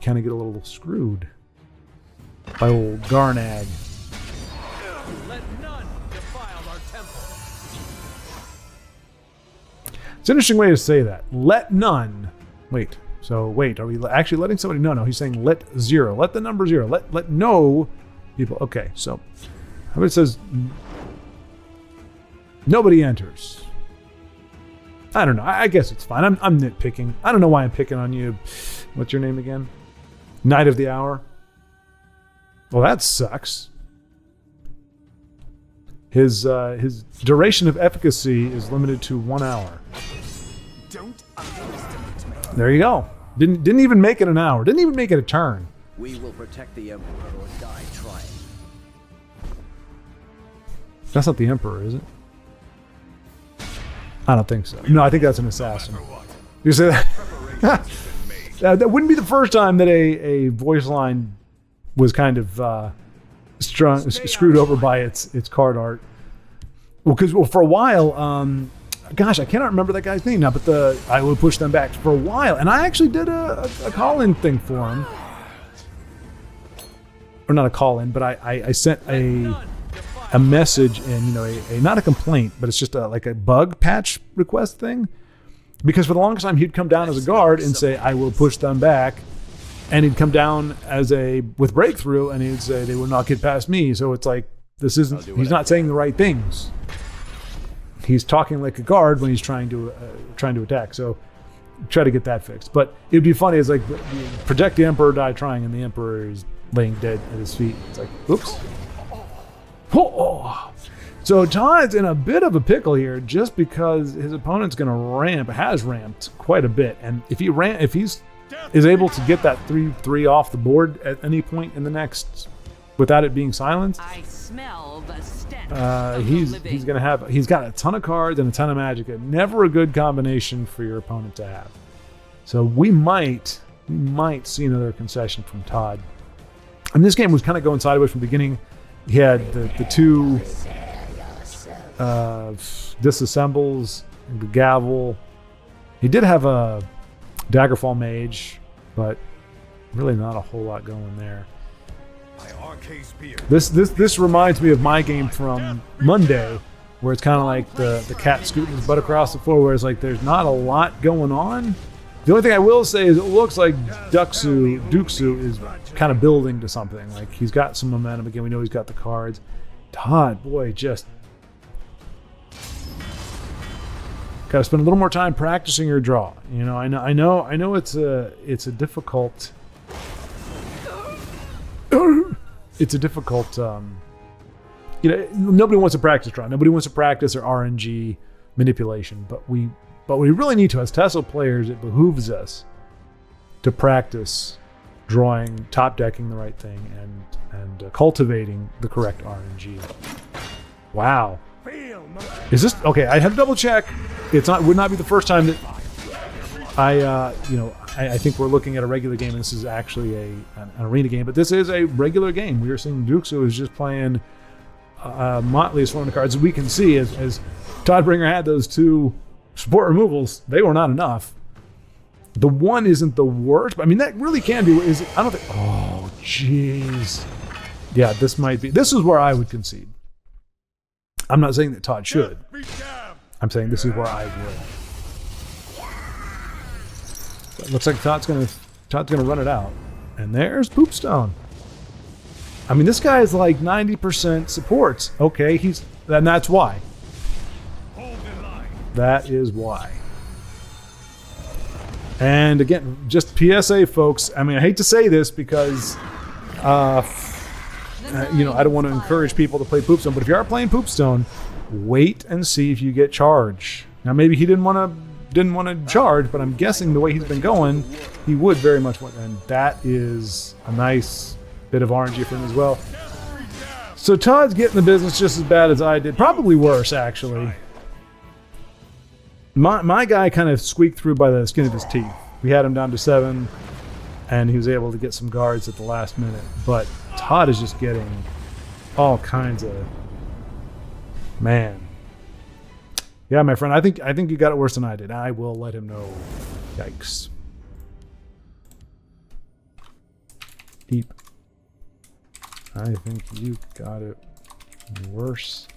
a little screwed by old Garnag. Let none defile our temple. It's an interesting way to say that. Let none. Wait. So wait, are we actually letting somebody? No. He's saying let zero. Let the number zero. Let no people. Okay. So how about it says nobody enters? I don't know. I guess it's fine. I'm nitpicking. I don't know why I'm picking on you. What's your name again? Knight of the Hour. Well, that sucks. His duration of efficacy is limited to 1 hour. Don't underestimate me. There you go. Didn't even make it an hour. Didn't even make it a turn. We will protect the Emperor or die trying. That's not the Emperor, is it? I don't think so. No, I think that's an assassin. You say that? That wouldn't be the first time that a voice line was kind of screwed over by its card art. Well, because for a while, gosh, I cannot remember that guy's name now, but I would push them back for a while, and I actually did a call-in thing for him. Or not a call-in, but I sent a message in, you know, a not a complaint, but it's just like a bug patch request thing. Because for the longest time, he'd come down as a guard and say, I will push them back. And he'd come down with breakthrough, and he'd say, they will not get past me. So it's like, he's not saying the right things. He's talking like a guard when he's trying to attack. So try to get that fixed. But it'd be funny, it's like, protect the Emperor, die trying, and the Emperor is laying dead at his feet. It's like, oops. Oh. So Todd's in a bit of a pickle here, just because his opponent's going to has ramped quite a bit, and if he's able to get that 3/3 off the board at any point in the next, without it being silenced, I smell the stench. he's got a ton of cards and a ton of magic. Never a good combination for your opponent to have. So we might see another concession from Todd. And this game was kind of going sideways from the beginning. He had the two disassembles, the gavel. He did have a Daggerfall Mage, but really not a whole lot going there. This reminds me of my game from Monday, where it's kind of like the cat scooting his butt across the floor, where it's like there's not a lot going on. The only thing I will say is it looks like Duxu is kind of building to something. Like he's got some momentum. Again, we know he's got the cards. Todd, boy, just got to spend a little more time practicing your draw. You know, I know it's a difficult. It's a difficult. Nobody wants to practice draw. Nobody wants to practice their RNG manipulation. But we really need to, as TESL players, it behooves us to practice drawing, top decking the right thing, and cultivating the correct RNG. Wow. Is this okay? I had to double check. Would not be the first time that I think we're looking at a regular game, and this is actually an arena game, but this is a regular game. We are seeing Duxu is just playing Motley as one of the cards. We can see as Toddbringer had those two support removals, they were not enough. The one isn't the worst, but I mean that really can be. I don't think. Oh, jeez. Yeah, this might be. This is where I would concede. I'm not saying that Todd should. I'm saying this is where I would. It looks like Todd's gonna run it out, and there's Poopstone. I mean, this guy is like 90% supports. Okay, and that's why. That is why. And again, just PSA, folks. I mean, I hate to say this because, you know, I don't want to encourage people to play Poopstone, but if you are playing Poopstone, wait and see if you get charge. Now, maybe he didn't want to charge, but I'm guessing the way he's been going, he would very much want, and that is a nice bit of RNG for him as well. So Todd's getting the business just as bad as I did, probably worse actually. My guy kind of squeaked through by the skin of his teeth. We had him down to 7, and he was able to get some guards at the last minute. But Todd is just getting all kinds of, man. Yeah, my friend, I think you got it worse than I did. I will let him know. Yikes. Deep. I think you got it worse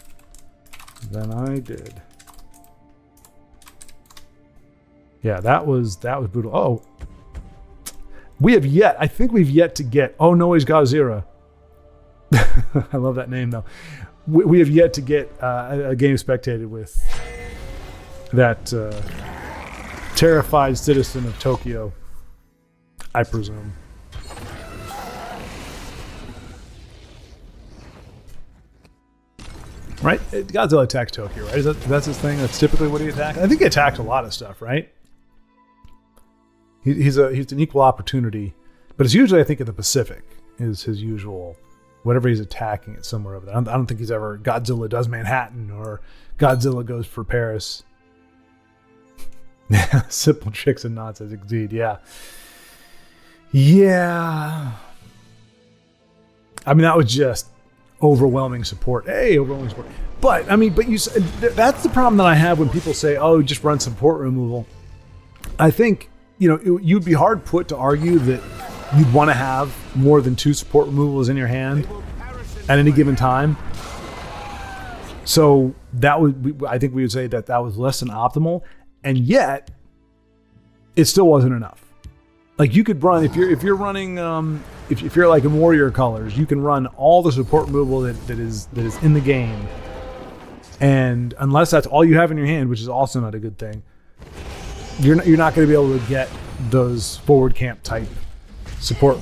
than I did. Yeah, that was brutal. Oh, I think we've yet to get, oh no, he's Gazira. I love that name though. We have yet to get a game spectated with that terrified citizen of Tokyo, I presume. Right? Godzilla attacks Tokyo, right? That's his thing? That's typically what he attacks? I think he attacks a lot of stuff, right? He's an equal opportunity, but it's usually, I think, in the Pacific is his usual, whatever he's attacking, it's somewhere over there. I don't think he's ever Godzilla does Manhattan or Godzilla goes for Paris. Simple tricks and nonsense, indeed. Yeah. I mean, that was just overwhelming support. Hey, overwhelming support. But I mean, that's the problem that I have when people say, "Oh, just run support removal." I think, you know, you'd be hard put to argue that you'd want to have more than 2 support removals in your hand at any given time. So I think we would say that was less than optimal, and yet it still wasn't enough. Like, you could run, if you're running, if you're like in Warrior colors, you can run all the support removal that is in the game, and unless that's all you have in your hand, which is also not a good thing, you're not going to be able to get those forward camp type support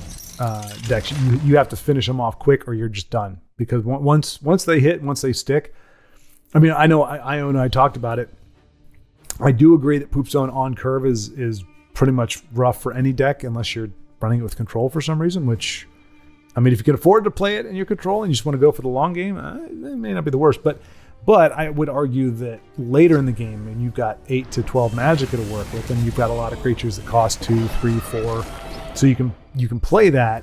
decks. You have to finish them off quick, or you're just done, because once they hit, once they stick. I mean, I know Io and I talked about it. I do agree that Poopstone on curve is pretty much rough for any deck unless you're running it with control for some reason, which, I mean, if you can afford to play it in your control and you just want to go for the long game, it may not be the worst. But I would argue that later in the game, and you've got 8 to 12 Magicka to work with, and you've got a lot of creatures that cost 2, 3, 4, so you can play that,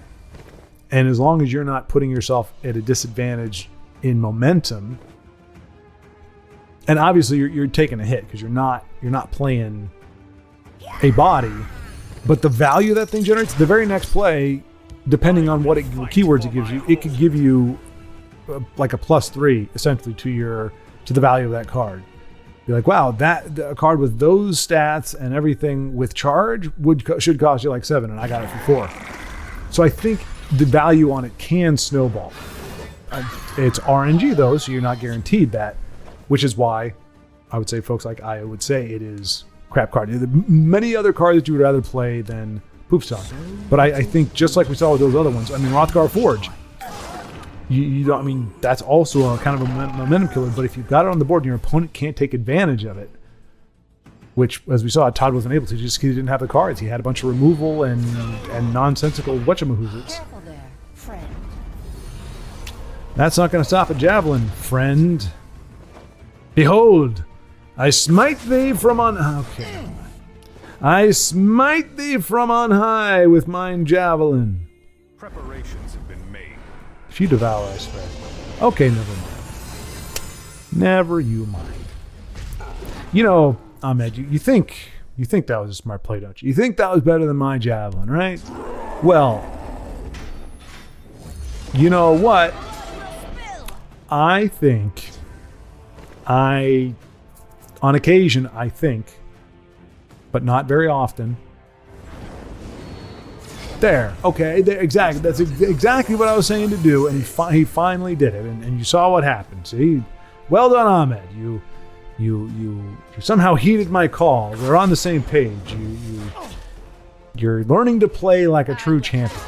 and as long as you're not putting yourself at a disadvantage in momentum, and obviously you're taking a hit because you're not playing a body, but the value that thing generates, the very next play, depending on what keywords it gives you, it could give you like a +3 essentially to the value of that card. You're like, wow, a card with those stats and everything with charge should cost you like 7, and I got it for 4. So I think the value on it can snowball. It's RNG though, so you're not guaranteed that, which is why I would say folks like I would say it is crap card. There are many other cards that you would rather play than Poopstone. But I think just like we saw with those other ones, I mean, Rothgar Forge, you don't, I mean, that's also a kind of a momentum killer, but if you've got it on the board and your opponent can't take advantage of it, which, as we saw, Todd wasn't able to, just because he didn't have the cards. He had a bunch of removal and nonsensical whatchamahoozits. Careful there, friend. That's not going to stop a javelin, friend. Behold, I smite thee from on... Okay. I smite thee from on high with mine javelin. Preparations have been made. If you devour, I swear. Okay, never mind. Never you mind. You know, Ahmed, you think that was a smart play, don't you? You think that was better than my javelin, right? Well, you know what? I think... on occasion, I think, but not very often. There, okay, there, exactly. That's exactly what I was saying to do, and he finally did it, and you saw what happened. See, well done, Ahmed. You somehow heeded my call. We're on the same page. You're learning to play like a true champion.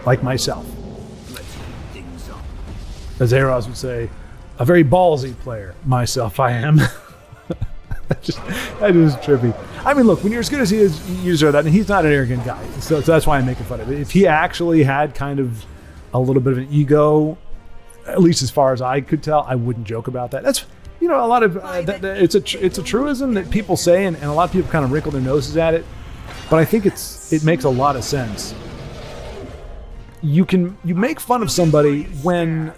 Like myself. As Eros would say, a very ballsy player. Myself, I am. that is trippy. I mean, look, when you're as good as he is, you deserve that. And he's not an arrogant guy. So that's why I'm making fun of it. If he actually had kind of a little bit of an ego, at least as far as I could tell, I wouldn't joke about that. That's, a lot of, it's a truism that people say, and a lot of people kind of wrinkle their noses at it. But I think it makes a lot of sense. You make fun of somebody when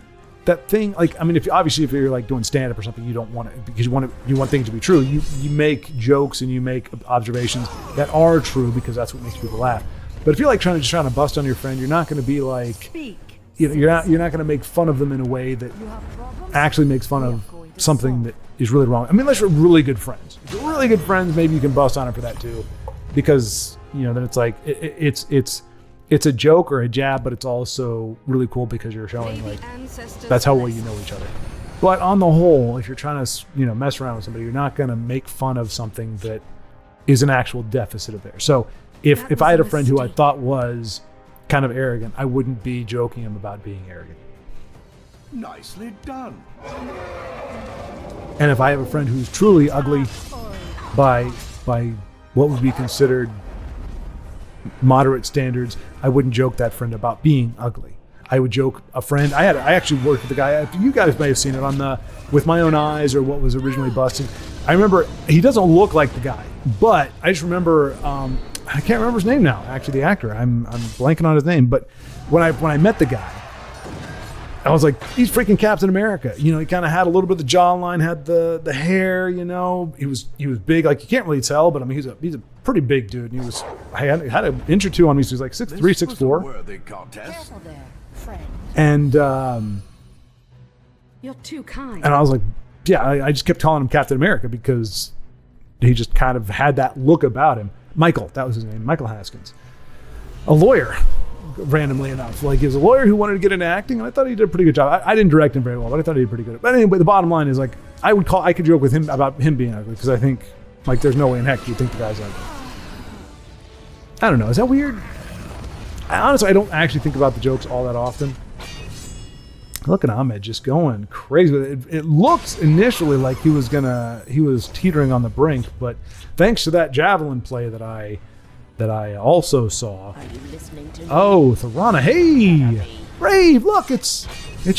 that thing, like, I mean, if you're like doing stand-up or something, you don't want it because you want things to be true. You make jokes and you make observations that are true because that's what makes people laugh. But if you're like trying to bust on your friend, you're not going to be like, you're not going to make fun of them in a way that actually makes fun of something that is really wrong. I mean, unless you're really good friends. If you're really good friends, maybe you can bust on them for that too, because then it's like it's a joke or a jab, but it's also really cool because you're showing like that's how well you know each other. But on the whole, if you're trying to mess around with somebody, you're not going to make fun of something that is an actual deficit of theirs. So if I had a friend who I thought was kind of arrogant, I wouldn't be joking him about being arrogant. Nicely done. And if I have a friend who's truly ugly by what would be considered moderate standards, I wouldn't joke that friend about being ugly. I would joke a friend. I actually worked with the guy. You guys may have seen it on With My Own Eyes or what was originally busted. I remember he doesn't look like the guy, but I just remember I can't remember his name now. Actually, the actor. I'm blanking on his name. But when I met the guy, I was like, he's freaking Captain America. He kind of had a little bit of the jawline, had the hair. He was big. Like you can't really tell, but I mean, he's a pretty big dude. And I had an inch or two on me. So he's like 6'3", 6'4". Worthy contest. Careful there, friend. And You're too kind. and I was like, yeah, I just kept calling him Captain America because he just kind of had that look about him. Michael, that was his name, Michael Haskins, a lawyer. Randomly enough, like he was a lawyer who wanted to get into acting, and I thought he did a pretty good job. I didn't direct him very well, but I thought he did pretty good. But anyway, the bottom line is like I could joke with him about him being ugly because I think like there's no way in heck you think the guy's ugly. I don't know. Is that weird? Honestly, I don't actually think about the jokes all that often. Look at Ahmed just going crazy with it. It looked initially like he was teetering on the brink, but thanks to that javelin play that I also saw. Are you listening to me? Oh, Tharana. Hey! Rave, look, it's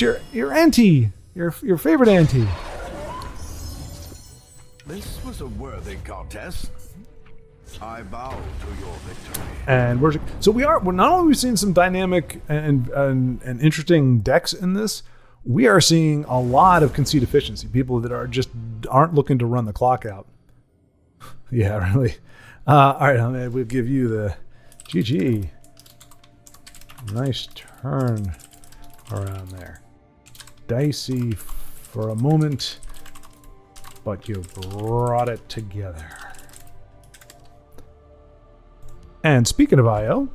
your auntie. Your favorite auntie. This was a worthy contest. I bow to your victory. And we're not only we've seen some dynamic and interesting decks in this, we are seeing a lot of conceit efficiency. People that aren't looking to run the clock out. Yeah, really. All right, Ahmed, we'll give you the GG. Nice turn around there. Dicey for a moment, but you brought it together. And speaking of IO,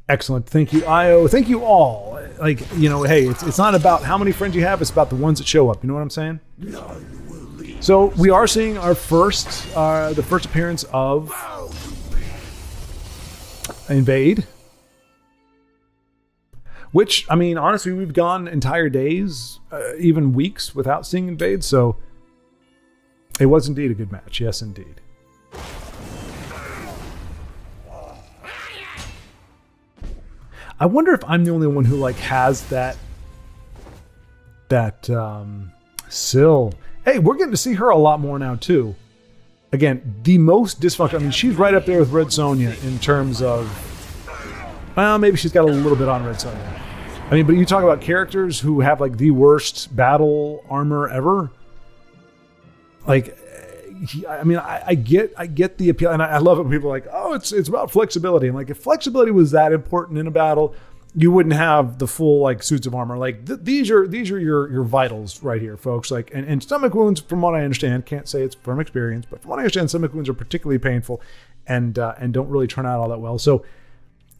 excellent. Thank you, IO. Thank you all. Like, hey, it's not about how many friends you have, it's about the ones that show up. You know what I'm saying? So we are seeing the first appearance of Invade, which, I mean, honestly, we've gone entire days, even weeks without seeing Invade. So it was indeed a good match. Yes, indeed. I wonder if I'm the only one who has that Syl. Hey, we're getting to see her a lot more now too. Again, the most dysfunctional. I mean, she's right up there with Red Sonja in terms of, well, maybe she's got a little bit on Red Sonja. I mean, but you talk about characters who have the worst battle armor ever. I mean, I get the appeal, and I love it when people are like, oh, it's about flexibility. I'm like, if flexibility was that important in a battle, you wouldn't have the full suits of armor. These are your vitals right here, folks. And stomach wounds, from what I understand, can't say it's from experience, but from what I understand, stomach wounds are particularly painful and don't really turn out all that well. So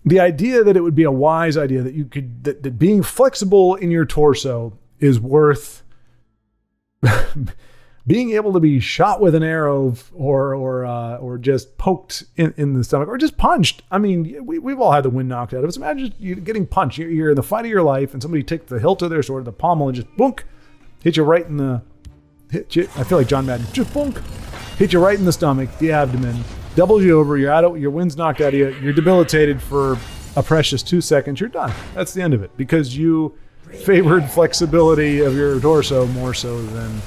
the idea that it would be a wise idea that being flexible in your torso is worth being able to be shot with an arrow or just poked in the stomach or just punched. I mean, we've all had the wind knocked out of us. Imagine you getting punched. You're in the fight of your life, and somebody takes the hilt of their sword, the pommel, and just boonk, hit you right in the. I feel like John Madden. Just boonk, hit you right in the stomach, the abdomen, doubles you over. You're out. Your wind's knocked out of you. You're debilitated for a precious 2 seconds. You're done. That's the end of it because you favored flexibility of your torso more so than.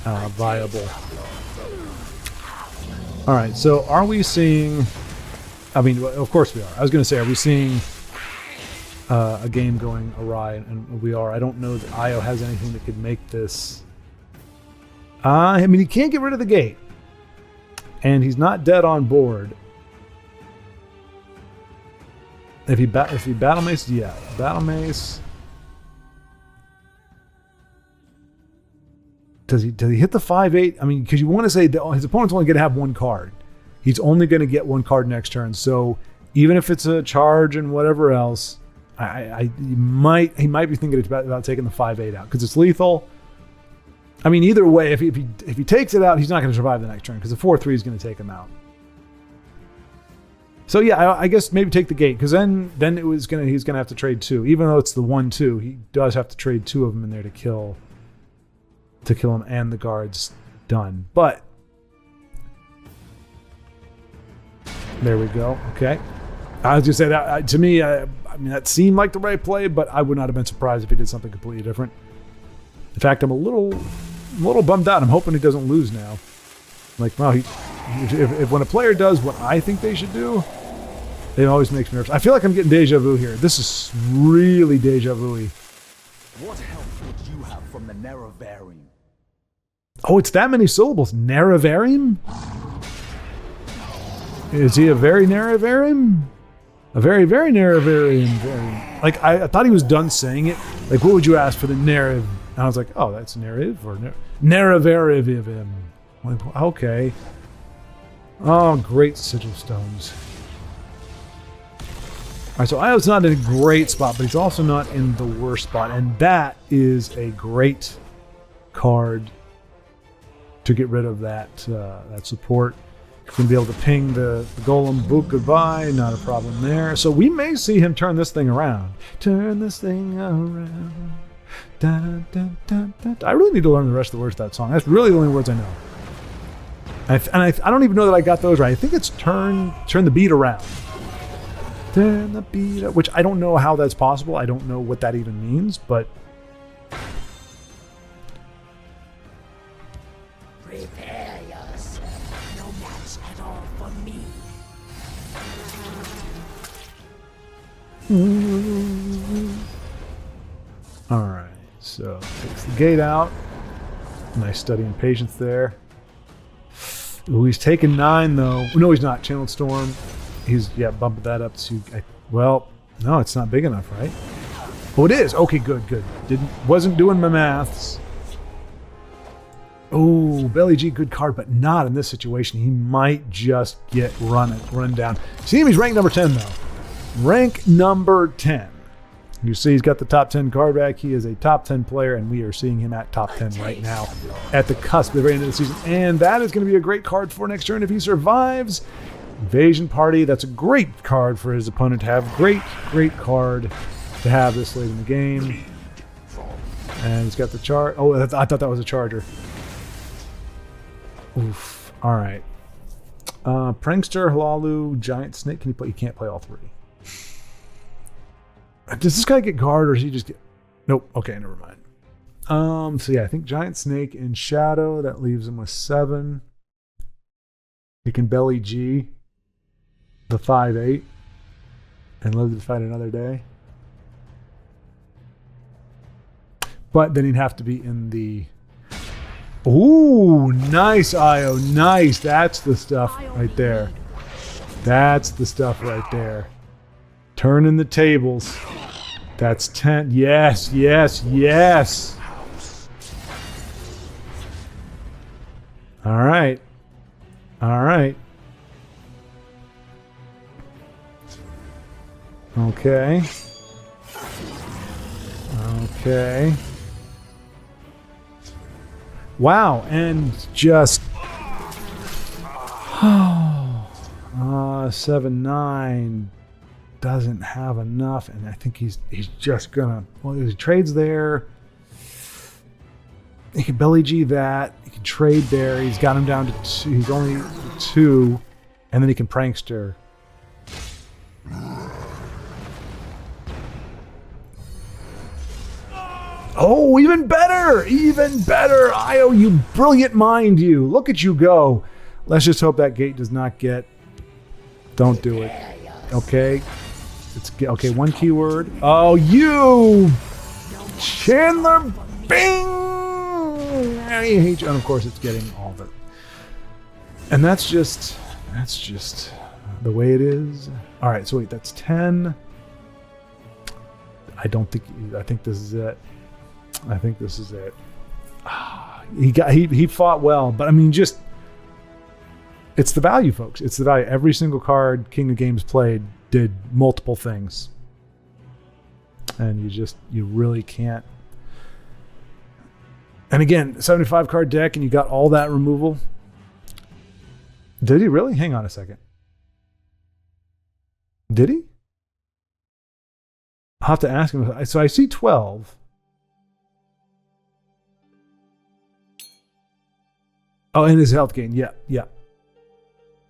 Viable. All right, so are we seeing? I mean, of course we are. I was going to say, are we seeing a game going awry? And we are. I don't know that Io has anything that could make this. I mean, he can't get rid of the gate, and he's not dead on board. If he battle mace, yeah, battle mace. Does he hit the 5/8? I mean, because you want to say that his opponent's only going to have one card. He's only going to get one card next turn. So even if it's a charge and whatever else, he might be thinking about taking the 5/8 out because it's lethal. I mean, either way, if he takes it out, he's not going to survive the next turn because the 4/3 is going to take him out. So yeah, I guess maybe take the gate because then he's going to have to trade 2, even though it's the 1/2. He does have to trade 2 of them in there to kill him and the guards done. But there we go. Okay. I was just say that to me, I mean, that seemed like the right play, but I would not have been surprised if he did something completely different. In fact, I'm a little bummed out. I'm hoping he doesn't lose now. Like, well, if when a player does what I think they should do, it always makes me nervous. I feel like I'm getting deja vu here. This is really deja vu-y. What help would you have from the Neravarium? Oh, it's that many syllables. Neravarium? Is he a very Neravarium? A very, very Neravarium. Like, I thought he was done saying it. Like, what would you ask for the Nerav? And I was like, oh, that's narrative or Neravarium. Like, okay. Oh, great sigil stones. All right, so Io's not in a great spot, but he's also not in the worst spot. And that is a great card to get rid of that support. You're going to be able to ping the golem book goodbye. Not a problem there. So we may see him turn this thing around. Turn this thing around. Da, da, da, da, da. I really need to learn the rest of the words of that song. That's really the only words I know. I don't even know that I got those right. I think it's turn the beat around. Turn the beat up, which I don't know how that's possible. I don't know what that even means, but Prepare yourself. No match at all for me. all right. So takes the gate out. Nice study in patience there. Ooh, he's taking 9 though. No, he's not. Channeled Storm. He's bumping that up to. Well, no, it's not big enough, right? Oh, it is. Okay, good. Wasn't doing my maths. Oh, Belly G, good card, but not in this situation. He might just get run down. See him, he's rank number 10 though. Rank number 10. You see he's got the top 10 card back. He is a top 10 player, and we are seeing him at top 10 right now at the cusp of the very end of the season. And that is going to be a great card for next turn if he survives. Invasion Party, that's a great card for his opponent to have. Great card to have this late in the game. And he's got the chart. Oh, I thought that was a charger. Oof. All right. Prankster, Halalu, Giant Snake. Can you play? You can't play all 3. Does this guy get guard or does he just get... Nope. Okay, never mind. So yeah, I think Giant Snake in Shadow. That leaves him with 7. He can Belly G the 5/8 and live to fight another day. But then he'd have to be in the... Ooh, nice, Io. Nice. That's the stuff right there. That's the stuff right there. Turning the tables. That's 10. Yes. All right. Okay. Wow, and just 7-9 doesn't have enough, and I think he's just gonna. Well, he trades there. He can belly G that. He can trade there. He's got him down to 2. He's only 2, and then he can prankster. Oh, even better! Even better! Io, you brilliant mind, you. Look at you go. Let's just hope that gate does not get... Don't do it. Okay. Okay, one keyword. Oh, you! Chandler Bing! I hate you. And of course, it's getting all of it. And that's just the way it is. All right, so wait, that's 10. I think this is it. I think this is it. He fought well, but I mean, just it's the value, folks. It's the value. Every single card King of Games played did multiple things, and you really can't. And again, 75 card deck, and you got all that removal. Did he really? Hang on a second. Did he? I'll have to ask him. So I see 12. Oh, and his health gain. Yeah.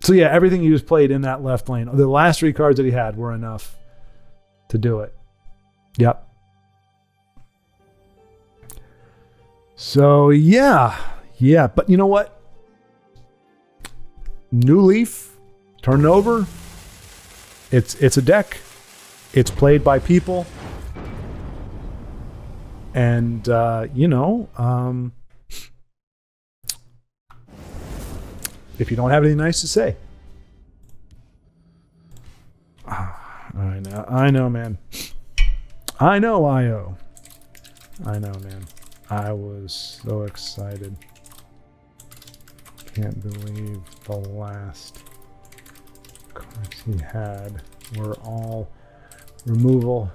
So yeah, everything he just played in that left lane. The last 3 cards that he had were enough to do it. Yep. So yeah. But you know what? New leaf, turn it over. It's a deck. It's played by people. And if you don't have anything nice to say. I know, man. I know, IO. I know, man. I was so excited. Can't believe the last cards he had were all removal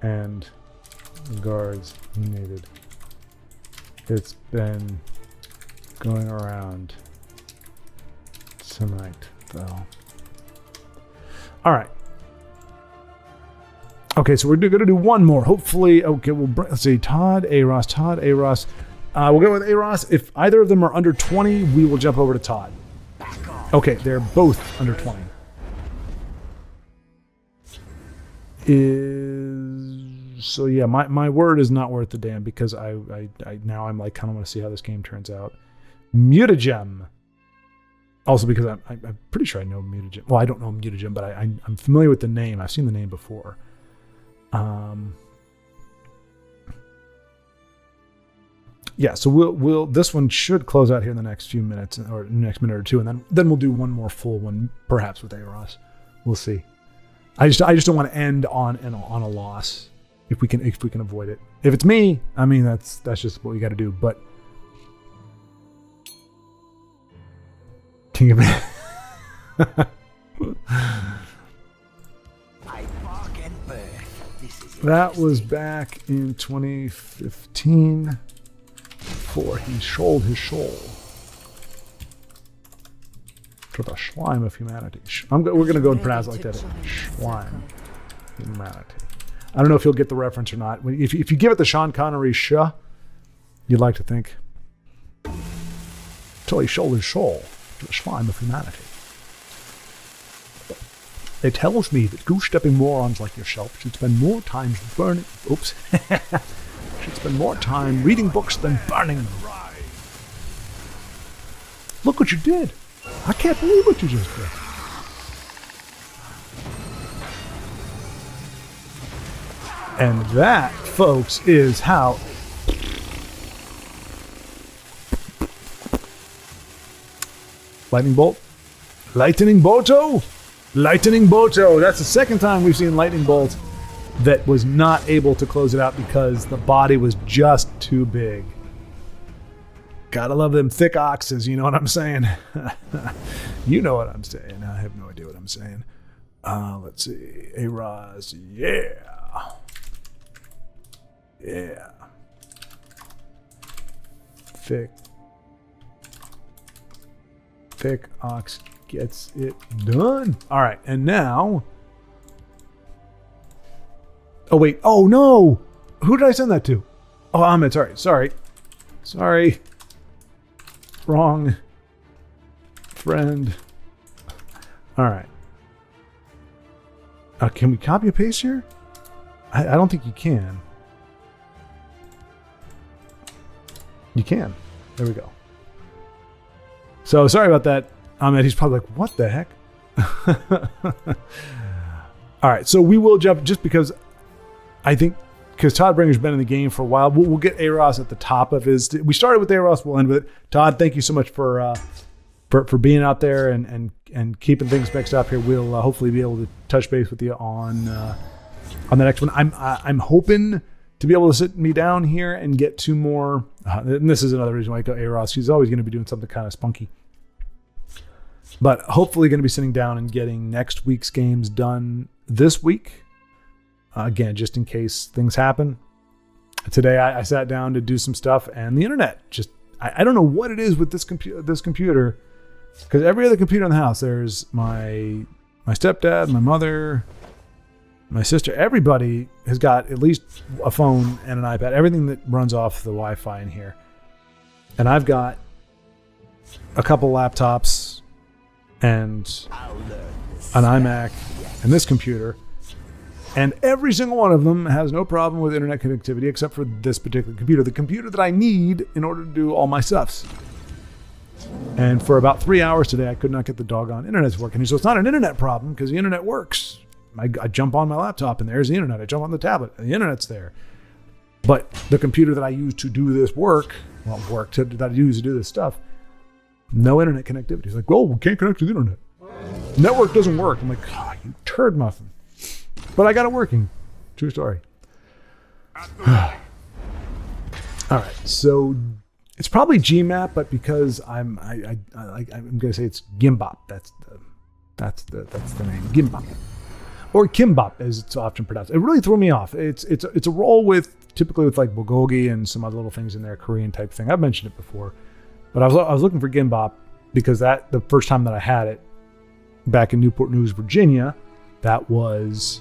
and the guards he needed. It's been going around tonight, though. All right. Okay, so we're going to do one more. Hopefully, okay, let's see. Todd, Aros. We'll go with Aros. If either of them are under 20, we will jump over to Todd. Okay, they're both under 20. So yeah, my word is not worth the damn because I now I'm like kind of want to see how this game turns out. Mutagem. Also because I'm pretty sure I know Mutagem. Well, I don't know Mutagem, but I'm familiar with the name. I've seen the name before. Yeah, so we'll this one should close out here in the next few minutes or next minute or two, and then we'll do one more full one, perhaps with Aros. We'll see. I just don't want to end on a loss if we can avoid it. If it's me, I mean that's just what we got to do. But King of that was back in 2015 before he shoaled his shoal to the slime of humanity. We're going to go and pronounce it like that. Slime humanity. I don't know if you'll get the reference or not. If you give it the Sean Connery you'd like to think. Till he shoaled his shoal to the slime of humanity. It tells me that goose-stepping morons like yourself should spend more time burning... Oops. should spend more time reading books than burning them. Look what you did. I can't believe what you just did. And that, folks, is how... Lightning Bolt. Lightning Bolto. Lightning Bolto. That's the second time we've seen Lightning Bolt that was not able to close it out because the body was just too big. Gotta love them thick oxes, you know what I'm saying? You know what I'm saying. I have no idea what I'm saying. Let's see. Aros. Yeah. Thick Ox gets it done. All right, and now... Oh, wait. Oh, no! Who did I send that to? Oh, Ahmed. Sorry. Wrong friend. All right. Can we copy and paste here? I don't think you can. You can. There we go. So sorry about that, Ahmed. He's probably like, what the heck? All right. So we will jump just because I think because Todd Bringer's been in the game for a while. We'll get A-Ross at the top of his... We started with A-Ross. We'll end with it. Todd, thank you so much for being out there and keeping things mixed up here. We'll hopefully be able to touch base with you on the next one. I'm hoping to be able to sit me down here and get two more. And this is another reason why I go A-Ross. He's always going to be doing something kind of spunky. But hopefully going to be sitting down and getting next week's games done this week. Again, just in case things happen. Today I sat down to do some stuff and the internet just, I don't know what it is with this computer. Because every other computer in the house, there's my stepdad, my mother, my sister, everybody has got at least a phone and an iPad, everything that runs off the Wi-Fi in here. And I've got a couple laptops and an iMac and this computer. And every single one of them has no problem with internet connectivity except for this particular computer, the computer that I need in order to do all my stuffs. And for about 3 hours today, I could not get the doggone internet working. So it's not an internet problem because the internet works. I jump on my laptop and there's the internet. I jump on the tablet and the internet's there. But the computer that I use to do this work, that I use to do this stuff, no internet connectivity. It's like, well, we can't connect to the internet. Network doesn't work. I'm like, oh, you turd muffin. But I got it working. True story. All right, so it's probably GMAP, but because I'm gonna say it's Gimbop. That's the name, Gimbop, or Kimbop as it's often pronounced. It really threw me off. It's a role typically with like bulgogi and some other little things in there, Korean type thing. I've mentioned it before, but I was looking for Gimbop because the first time that I had it back in Newport News, Virginia, that was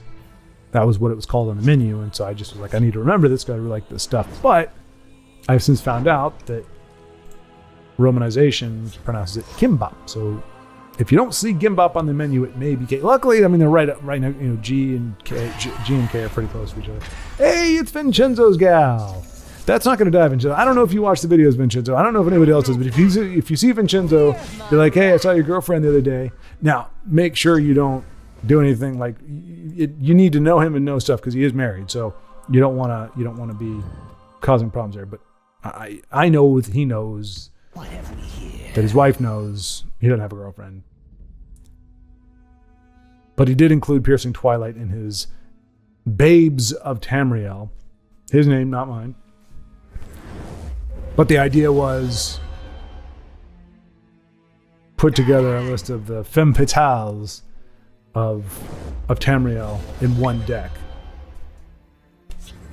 what it was called on the menu. And so I just was like, I need to remember this because I really like this stuff. But I've since found out that Romanization pronounces it Kimbop. So if you don't see Gimbop on the menu, it may be K. Luckily, I mean, they're right now, G and K are pretty close to each other. Hey, it's Vincenzo's gal. That's not going to die, Vincenzo. I don't know if you watch the videos, Vincenzo. I don't know if anybody else does, but if you see Vincenzo, you're like, hey, I saw your girlfriend the other day. Now, make sure you don't do anything like you need to know him and know stuff because he is married, so you don't want to be causing problems there. But I know he knows that his wife knows he doesn't have a girlfriend, but he did include Piercing Twilight in his Babes of Tamriel, his name, not mine. But the idea was put together a list of the femme fatales of Tamriel in one deck.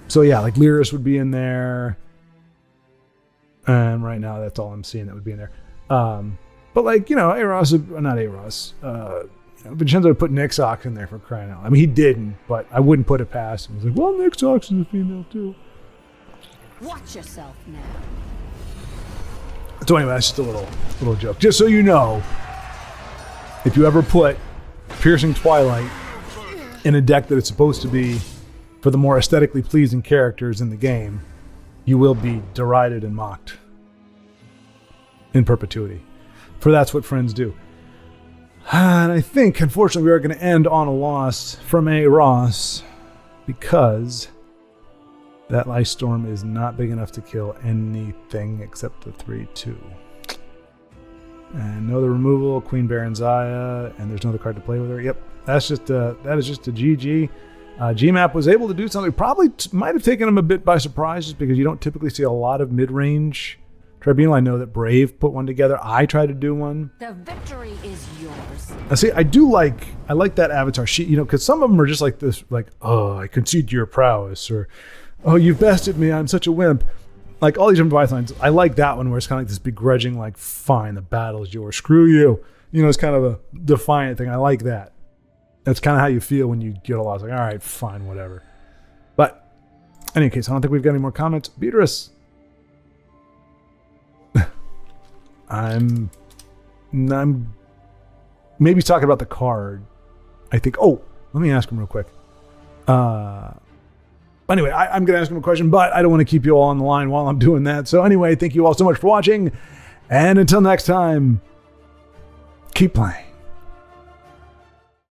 So yeah, like Lyris would be in there. And right now that's all I'm seeing that would be in there. But like, not A-Ross. Vincenzo would put Nixox in there for crying out. I mean, he didn't, but I wouldn't put it past him. He was like, well, Nixox is a female too. Watch yourself now. So anyway, that's just a little joke. Just so you know, if you ever put Piercing Twilight in a deck that it's supposed to be for the more aesthetically pleasing characters in the game, you will be derided and mocked in perpetuity. For that's what friends do. And I think, unfortunately, we are going to end on a loss from A-Ross because that Ice Storm is not big enough to kill anything except the 3/2. And no other removal, Queen Baronzaya, and there's no other card to play with her. Yep, that is just a GG. GMAP was able to do something. Probably might have taken him a bit by surprise, just because you don't typically see a lot of mid-range Tribunal. I know that Brave put one together. I tried to do one. The victory is yours. I see. I like that avatar sheet. Because some of them are just like this, like, oh, I concede to your prowess, or oh, you've bested me. I'm such a wimp. like all these different Pythons, I like that one where it's kind of like this begrudging, like, fine, the battle is yours, screw you. You know, it's kind of a defiant thing. I like that. That's kind of how you feel when you get a loss. Like, all right, fine, whatever. But in any case, I don't think we've got any more comments. Beatrice. I'm maybe talking about the card. I think. Oh, let me ask him real quick. Anyway, I'm going to ask him a question, but I don't want to keep you all on the line while I'm doing that. So anyway, thank you all so much for watching. And until next time, keep playing.